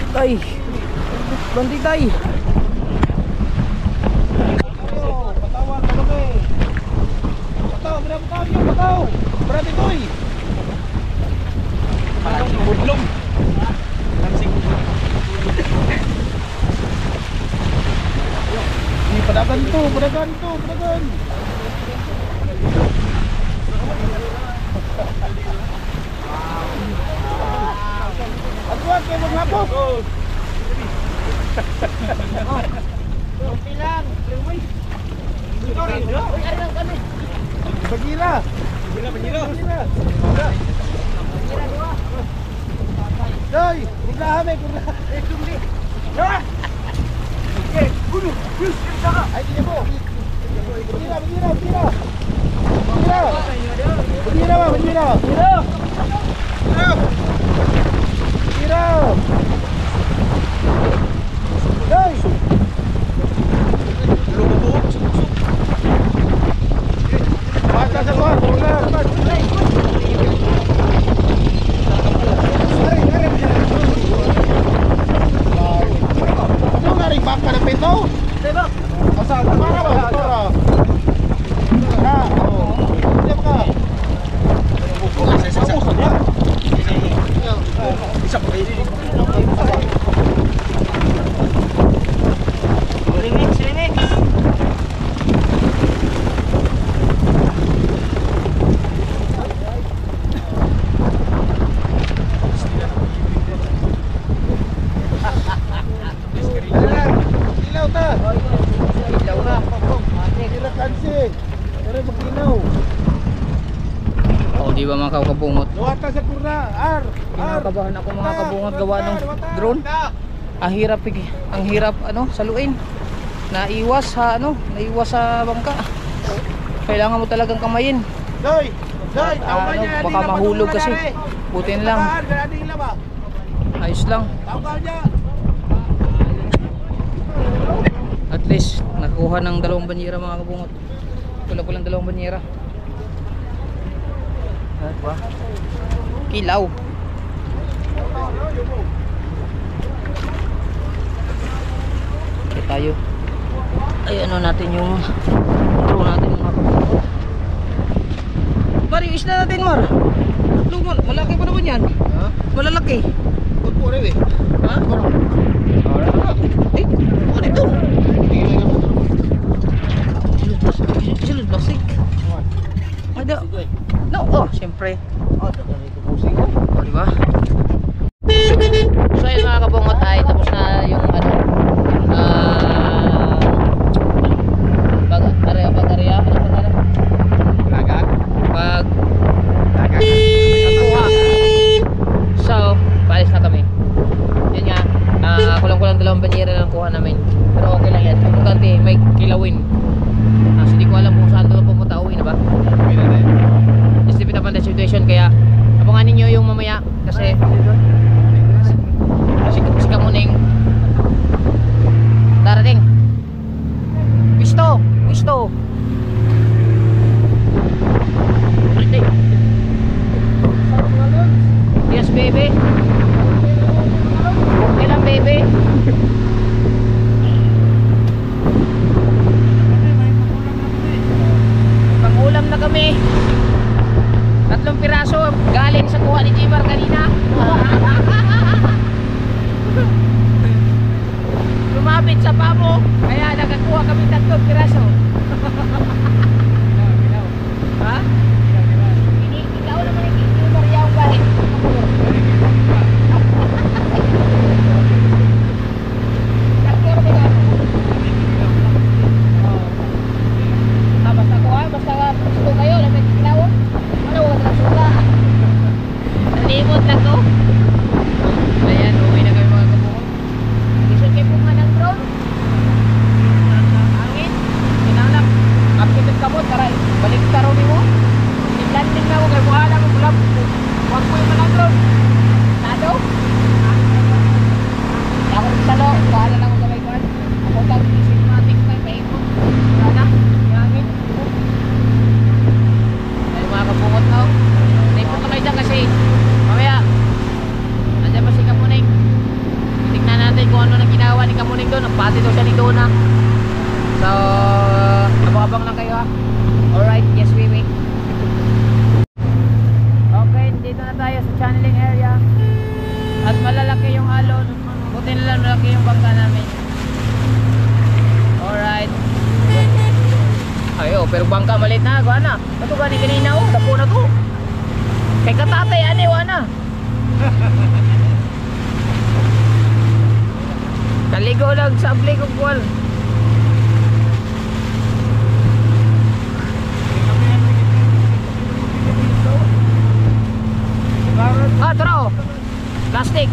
Tay. Banti tay. Patawan ka ba? Pataw. Berarti toy. Budlong. Ini pedagang tu. Aku kayak mengapa? Bilang. Bagira. Doi, kurang me kurang. Kumli. Ya. Okey, bunuh. Jangan. Ai dia bo. Bagira. Doi. Mata sa luar, bola. Ano nga rin baka na pito? Diba? Asa, para ba? Para. Ha, oo. Hindi ka. Sa niya. Isa pa kayo. Silinik. Pero maglinaw. Oh, di ba mga kabungot? Luwata sa kurna. Kinakabahan ako mga kabungot gawa ng drone. Ang hirap ano, saluin. Naiwas sa bangka. Kailangan mo talagang kamayin. Doy! Ano, baka mahulog kasi. Butin lang. Ayos lang. At least nakuha ng 2 banyera mga kabungot. Wala ko lang 2 banyera. Diba? Kilaw. Okay tayo. Ay ano natin yung draw natin mga kabungot. Mar, yung isla natin Mar. Lumon, malaki pa naman yan. Ha? Malalaki. Pagpo rin eh. Ha? Eh, ano ito? Silod plastic. Ada. No, oh, siyempre. Ah, dagan ito pusing ko. Oh, di ba? So, yun mga kabungot ay tapos na yung ano pag-area, ano pangalan? Lagat. Pagkuha. So, paalis na kami. Yun nga, kulang-kulang 2 banyera lang kuha namin. Pero okay lang yan. Importante, may kilawin. So, di ko alam kung saan doon pumunta. Uwi na ba? Just depend upon the situation. Kaya, abangan ninyo yung mamaya. Kasi, si Kamuning darating. Wisto! Yes, baby. Okay lang, baby. Pangulam na kami. 3 piraso galing sa kuha ni Jimar kanina. Lumapit sa pamo, kaya nakakuha kami 3 piraso. Ha? Ikaw naman yung Jimar yung galing. Basta kuha, basta gusto kayo, lamig ilaw. Ano, wala na suka. Nalimot na to. Ayan, uwi na kayo mga kabukot. Isod kayo punga ng drone. Angin. Kinalap. Kapitid kamot, taray. Balik taro ni mo. Landing na ako kay buhala mo bulap. Huwag mo yung mga drone. Nado. Ako rin salo. Buhala lang ako sa may kuhan. Ako tawag yung cinematic tayo. Paikot. Sana. Angin. Ay mga kabukot na. Naipot na kayo dyan kasi mamaya nandiyan pa si Kamuning. Tignan natin kung ano nang ginawa ni Kamuning doon. Nagpati daw siya ni Dona. So abang-abang lang kayo ha. Alright, yes baby. Okay, dito na tayo sa channeling area. At malalaki yung alon. Buti na lang malaki yung bangka namin. Alright. Ayo, pero bangka maliit na, gawa na. Ito gani kanina oh, tapo na to. Kay katatay ani wa na. Kaligo lang sa abli kong kuwal. Ah, tara oh. Plastic.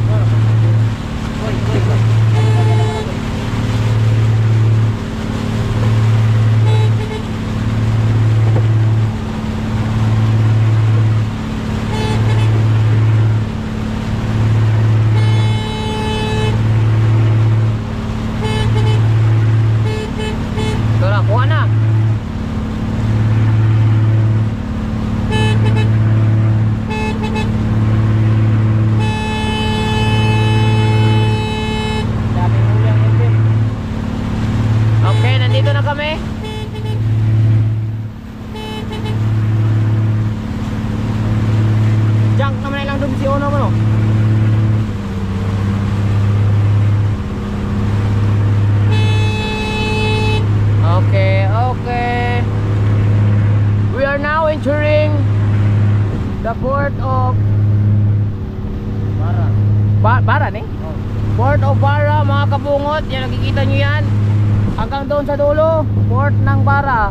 Tara, kuha na. Okay, nandito na kami. Junk naman lang doon si Ono mo no? Okay, okay. We are now entering the port of Bara ni? Port of Bara mga kabungot. Yan, nakikita nyo yan. Hanggang doon sa dulo, port ng Bara.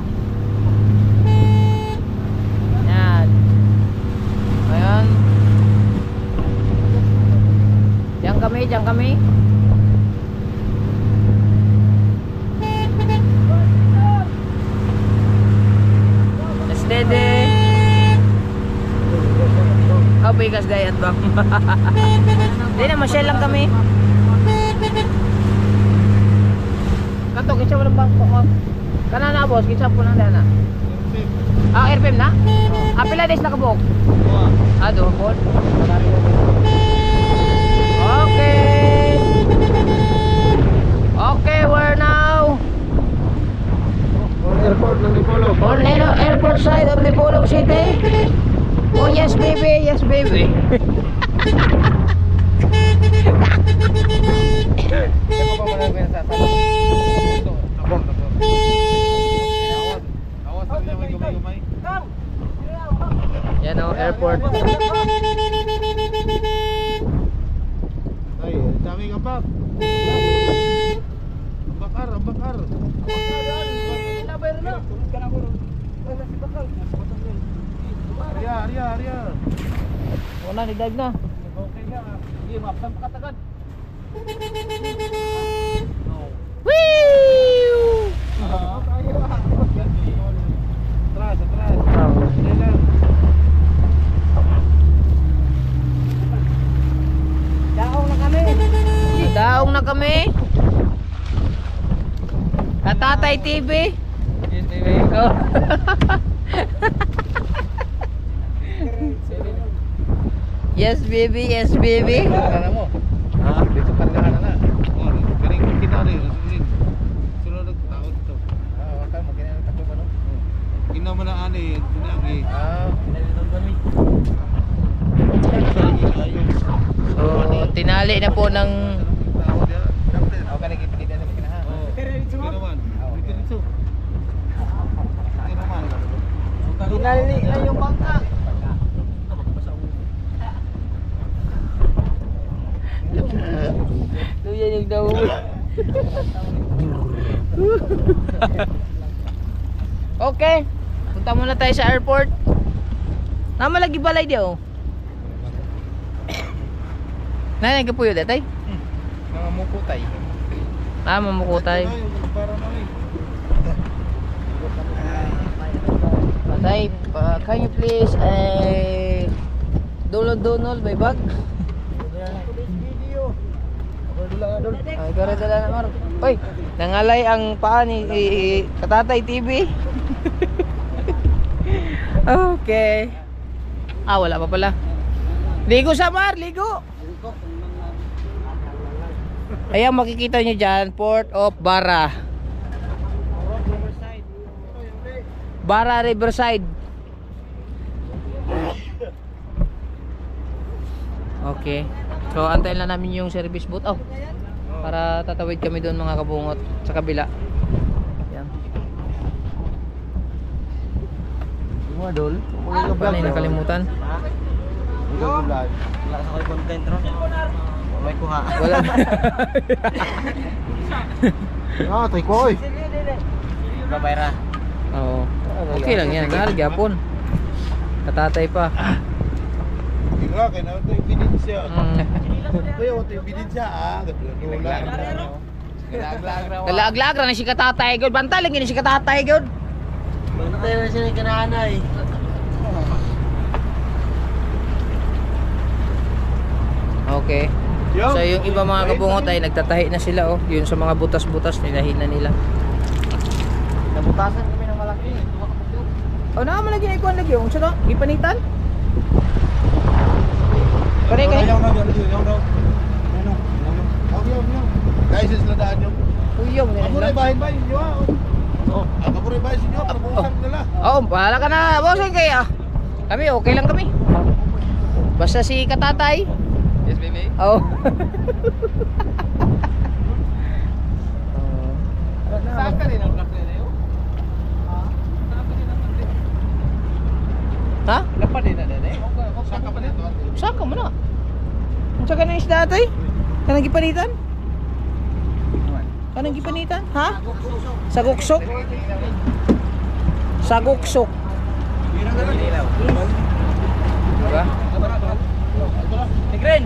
Yan. Diyan kami, diyan kami. Steady. Oh, bigas gayat bang. Hindi na, masyal lang kami. Kato, kitsa mo ng bangko ko. Kana na boss, kitsa po lang dana. Ah, airframe na? Ah, pila days nakabuok? Ah, doon po. Okay. Okay, we're now Airport ng Dipolog. Orlando Airport side of Dipolog City. Oh yes baby, yes baby. Yan o, airport. Ay, dami ka pa. Bakar, bakar. Arya. Wala, nagdag na. Okay na. Sige, mapsan pa katagad. Woo! Atras. Dali lang. Daong na kami. Katatay TV. Oh. Yes baby, yes baby. Ano mo? Ha? Dito kargahan na. Oh, galing kita rin. Sunod nagtao dito. Ah, wala mo kinang tapo ba no? Kina mo na ani, tinagi. Ah, So, tinali na po ng ako ka nagipilitan sa kinaha. Oh. Dito naman. Dito. Tinali na yung bangka. Luya yung daw. Okay. Punta muna tayo sa airport. Nama lagi balay dia oh. Nana ka puyo datay? Mga mukutay. Ah, mamukutay. Patay, can you please Donald may bag? Ay, kare dala na mar. Oy, nangalay ang paa ni Katatay TV. Okay. Ah, wala pa pala. Ligo sa mar, ligo. Ayan, makikita nyo dyan, Port of Barra. Barra Riverside. Okay. So, antayin lang namin yung service boat. Oh, para tatawid kami doon mga kabungot sa kabila. Yan. Mga dol. Paano yung nakalimutan? Wala sa kayo content ron. May kuha. Wala. Ah, tay ko oy. Babayra. Oo. Okay lang yan. Nalagapon. Katatay pa. Tingnan kay na ito ebidensya. Mm. Kuya, ito ebidensya ah. Galaglag na si Katatay gyud. Bantay lang ni si Katatay gyud. Bantay na siya ni kananay. Okay. So yung iba mga kabungot ay nagtatahi na sila oh. Yun sa mga butas-butas nilahin na nila. Nabutasan kami ng malaki. Oh, naman lagi na ikuan lagi yung sa gipanitan. Kare. Guys, is nadaan yung. Uyo mo Ako rin nila. bahin nyo ah. Oh, ako rin bahin nyo. Kabuusan nila. Oh, bahala ka na, bossing kaya. Kami okay lang kami. Basta si Katatay. Yes, baby. Oh. Saan ka rin ang kapre na yun? Ha? Dapat din na din eh. Saan ka pa nito? Saka mo na. Unsa ka na isda tay? Kanang gipanitan? Kanang gipanitan? Ha? Saguksok. Saguksok. Diba? Tigren!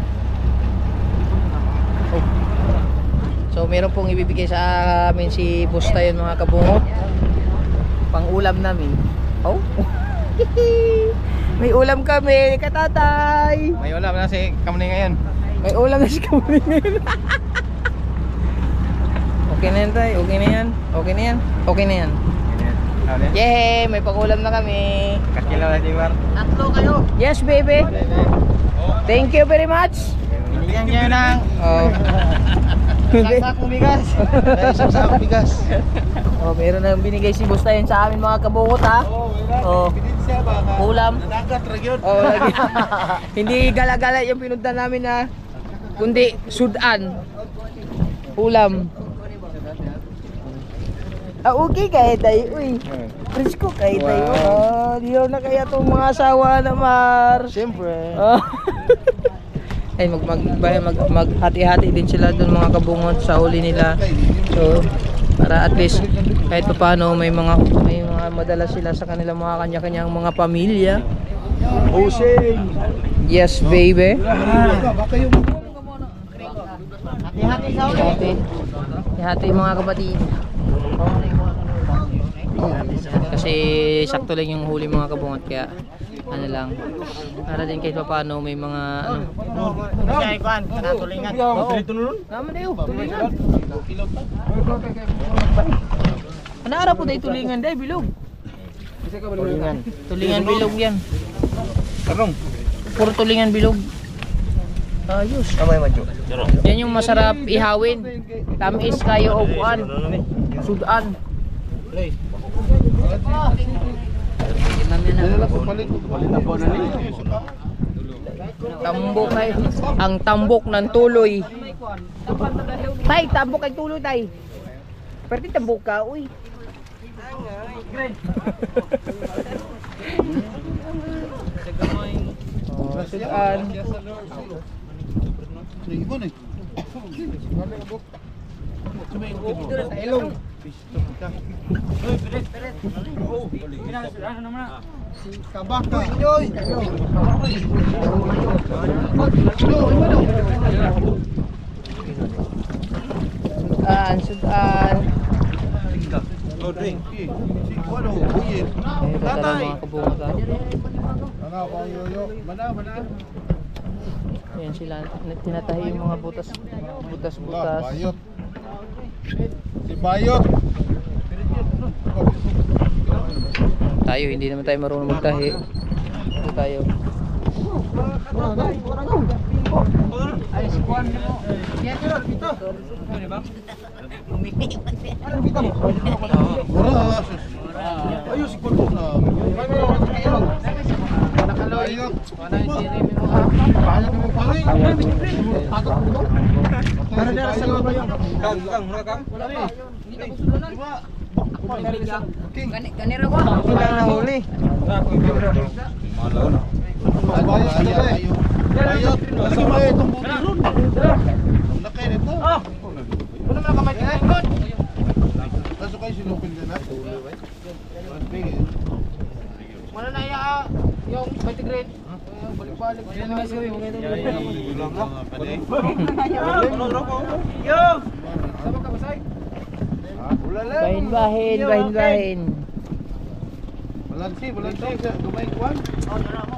Oh. So meron pong ibibigay sa amin si Boss Tayon mga kabungot. Pang ulam namin. Oh. May ulam kami, katatay. May ulam na si Kamni ngayon. May ulam na si Kamuni ngayon. Okay na yan tay, okay na yan. Okay na yan. Okay na yan. Yay! May pang-ulam na kami. Kakilaw na si Mar. Tatlo kayo. Yes baby. Thank you very much. Binigyan niya ng Isang sakong bigas. Isang sakong bigas. Oh, meron na binigay si Boss Tayon sa amin mga kabungot ha. Oh, siya baka. ulam. Nanagat ra gyud. Oh, lagi. Hindi gala-gala yung pinunta namin ha. Kundi sudan. Ulam. Ah, okay kaya tayo. Uy, presko kaya tayo. Oh, diyaw na kaya itong mga asawa na Mar. Siyempre. Oh. Ay maghati-hati din sila doon mga kabungot sa huli nila. So para at least kahit paano may mga madala sila sa kanilang mga kanya-kanyang mga pamilya. Hoseng. Yes baby. Hati-hati sa uli. Hati mga kapatid. Kasi sakto lang yung huli mga kabungot kaya ano lang para din kahit paano may mga ano. Kaya ikuan, kanatulingan. Naman na yun, tulingan. Ano araw po dahil tulingan dahil bilog? Tulingan bilog yan. Tarong. Puro tulingan bilog. Ayos. Yan yung masarap ihawin. Tamis kayo o kuan. Sudan. Tambok ay ang tambok ng tuloy. Tay, tambok ay tuloy tay. Pero tambok ka, uy. Oh, sudan. Kabaka. Sudan. Oh, drink. Tatay. Mga kabungot ha. Mana. Ayan sila, tinatahi yung mga butas. Bayot. Si Bayot. Tayo, hindi naman tayo marunong magtahi. Ito tayo. Ayos ko na. Bayot. Para dala sa mga bayot. Kanira ko. Kailangan na huli. Bayot. Lagi ba itong buti ron? Laki nito. Ano na kamay tingin? Kaso kayo sinupin din na. Mana na iya yung Mighty Green? Balik-balik. Yan na guys kami, maganda Yo! Sama ka basay? Bahin. Balansi. Dumay kuwan. Dara mo.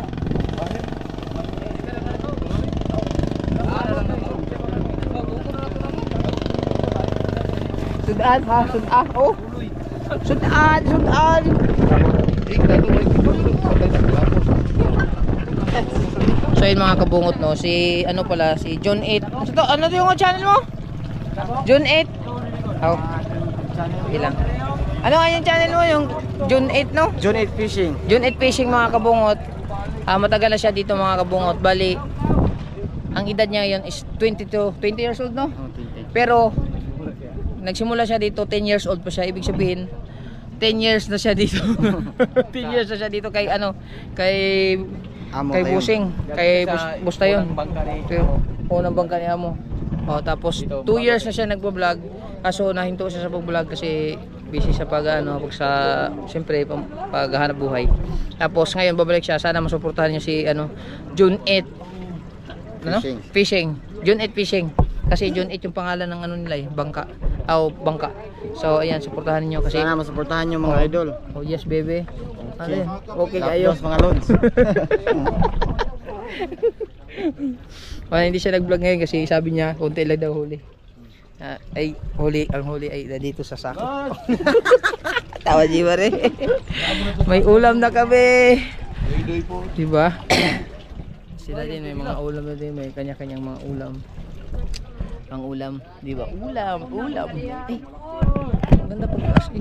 Sudan ha, sudan. Oh. Sudan. So yun mga kabungot no, si ano pala, si John 8. Ano to yung channel mo? John 8. Oh. Ilang. Ano nga yung channel mo, yung John 8 no? John 8 Fishing. John 8 Fishing mga kabungot. Matagal na siya dito mga kabungot. Bali, ang edad niya ngayon is 20 years old no? Pero nagsimula siya dito, 10 years old pa siya. Ibig sabihin 10 years na siya dito. 10 years na siya dito kay ano, kay Busing, kay Boss Tayon. Unang bangka niya mo. Oh, tapos 2 years na siya nagbo-vlog. Kaso nahinto siya sa pag-vlog kasi busy sa pag siyempre paghahanap buhay. Tapos ngayon babalik siya, sana masuportahan niyo si June 8 Fishing. June 8 Fishing. Kasi June 8 yung pangalan ng nila bangka. Bangka. So ayan, suportahan niyo kasi Sana masuportahan niyo mga idol. Oh yes baby. Okay. Okay kayo. Tapos mga lods. Hindi siya nag-vlog ngayon kasi sabi niya konti lang daw huli. Ang huli ay dito sa sako. Tawa di ba rin? May ulam na kami. Diba? Sila din may mga ulam na din, may kanya-kanyang mga ulam. Ang ulam, di ba? Ulam. Ay, ganda po kasi.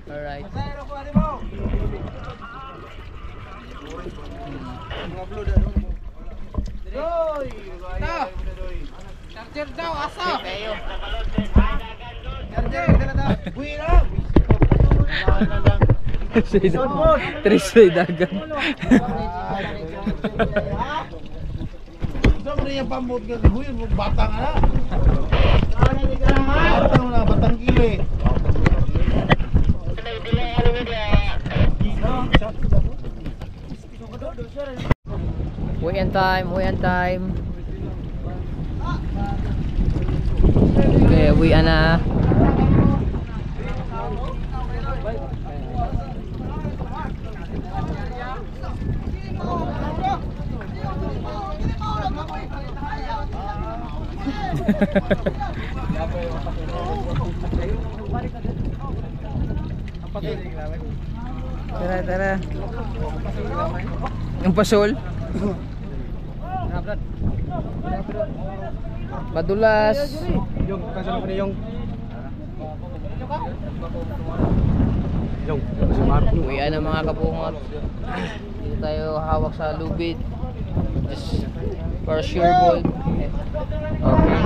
Alright. Charger daw, asa? Kayo. Charger, dala daw. Buwi lang. Trisay dagan. Sama rin yung pambot ka. Buwi, batang na. Batang kili. Weekend time. Okay, uwi na. Tara. Yung pasol. Madulas. Yung kasama ko yung Uwi na mga kabungot. Dito tayo hawak sa lubid. Just for sure ball. Okay.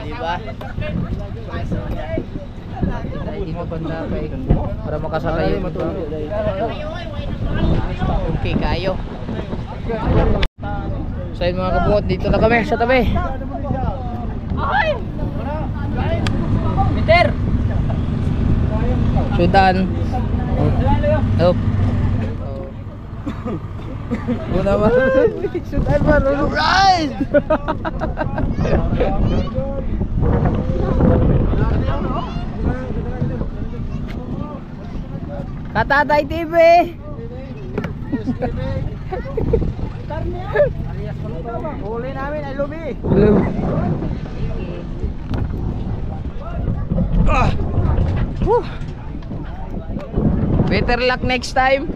Diba? Dito banda kay para makasakay yung okay kayo. So yun mga kabungot, dito na kami sa tabi. Peter! Sudan. Help. Muna ba? Sudan ba? Rise! Katatay TV! huli namin ay lubi. Better luck next time.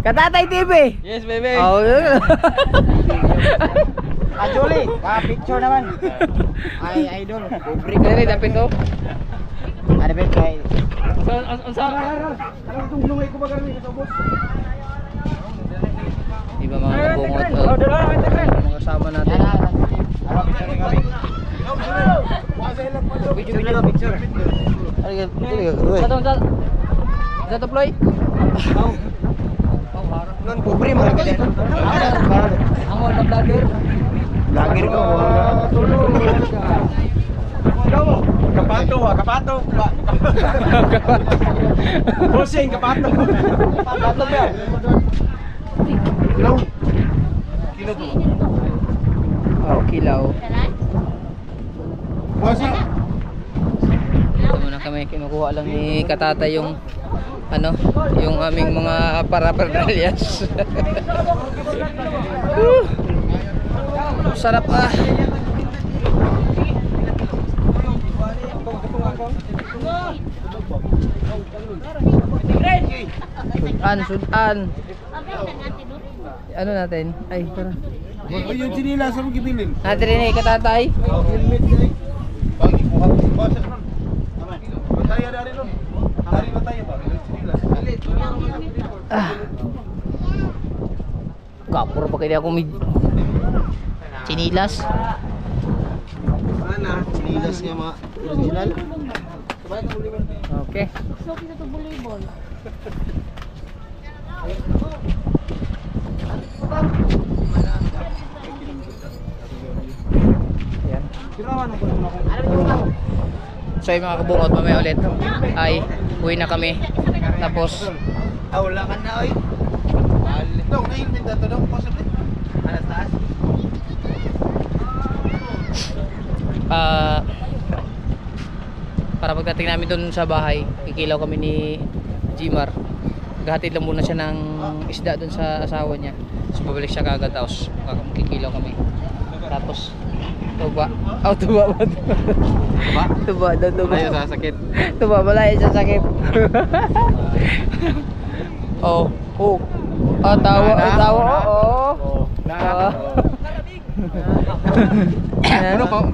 Katatay TV. Yes, baby. Oh, Julie, picture naman. Ay idol. break na rin dapat to. Ada bet kay. Unsa? Ano tong lungay ko ba garin sa boss? Diba mga kabungot? Mga kasama natin. Video picture. Sa deploy? Non pobre mo ka din. Ang mga vlogger. Vlogger ko. Kapato. Bossing kapato. Kapato ba? Kilaw. Kilaw to. Oh, kilaw. Buwasa. Ito muna kami, kinukuha lang ni Katata yung yung aming mga paraphernalyas. Sarap ah. Sudan. Ano natin? Ay, tara. Ay, yung sinila sa mga gibilin. Natin rin eh, Katatay. Pag ibuhat. Buwasa ron. Bataya dari ron. Dari bataya ba? Sinila. Kapuro pa kaya ako may chinilas. Mana? Sinilas niya mga original. Okay. Yan. So yung mga kabungot, mamaya ulit ay uwi na kami. Tapos Wala ka na oy. Dong, na-helmet na to dong, possibly. Alas taas. para pagdating namin doon sa bahay, kikilaw kami ni Gmar. Gahatid lang muna siya ng isda doon sa asawa niya. So babalik siya kagad, tapos kikilaw kami. Tapos tuba. Oh, tuba ba? Tuba? Tuba daw, tuba. Ayaw sa sakit. Tuba, malaya sa sakit. Oh, oh. Oh, tawa, tawa, oh.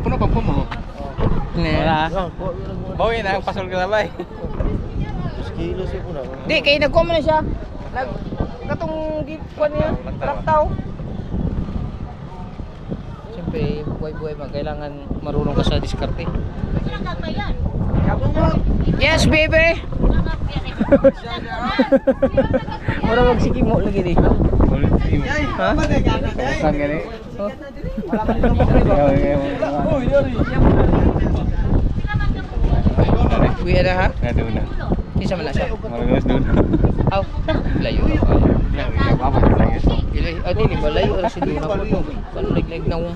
Puno pa po mo. Wala. Bawi na, pasol ka na ba eh. Kilo siya po na. Di, kaya nagkuha mo na siya. Katong gipon niya, traktaw. Siyempre, buhay-buhay man, kailangan marunong ka sa diskarte. Yes, baby! Mura magsikim mo lagi dito. Ha? Saan gani? Buya na ha? Nga doon na. Isa man na siya. Malagos doon. Aw, layo. Ilay, dili ba layo ra si Duna po. Panliglig na mo.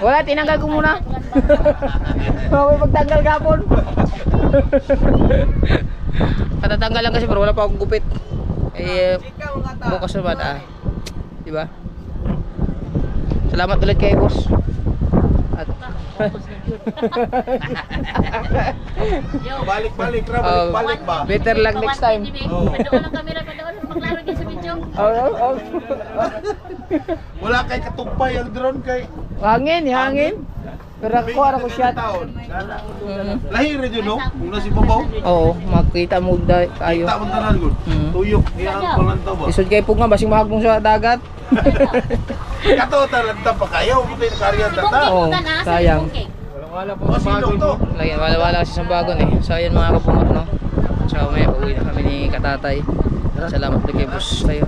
Wala, tinanggal ko muna. May pagtanggal gapon. Katatanggal lang kasi pero wala pa akong gupit. Eh, bukas naman diba? Salamat ulit kay boss. At Balik-balik ra, balik ba? better luck next time. Padoon ang camera, padoon. Maklaro din sa video. Wala kay katumpay ang drone kay. Hangin, hangin. Pero ako ara ko shot. Lahi ra jud no, kung nasi babaw. Oo, makita mo kayo. Kita man tanan gud. Tuyok niya ang palantaw ba. Isod kay pug nga basing mahagmong sa dagat. Kato talanta pa kayo, mo tay karya data. Oo, sayang. Wala po Masilok to. Lagyan, wala kasi sa bagon eh. So ayan mga kapungot no. So may pauwi na kami ni Katatay. Salamat ulit kay boss tayo.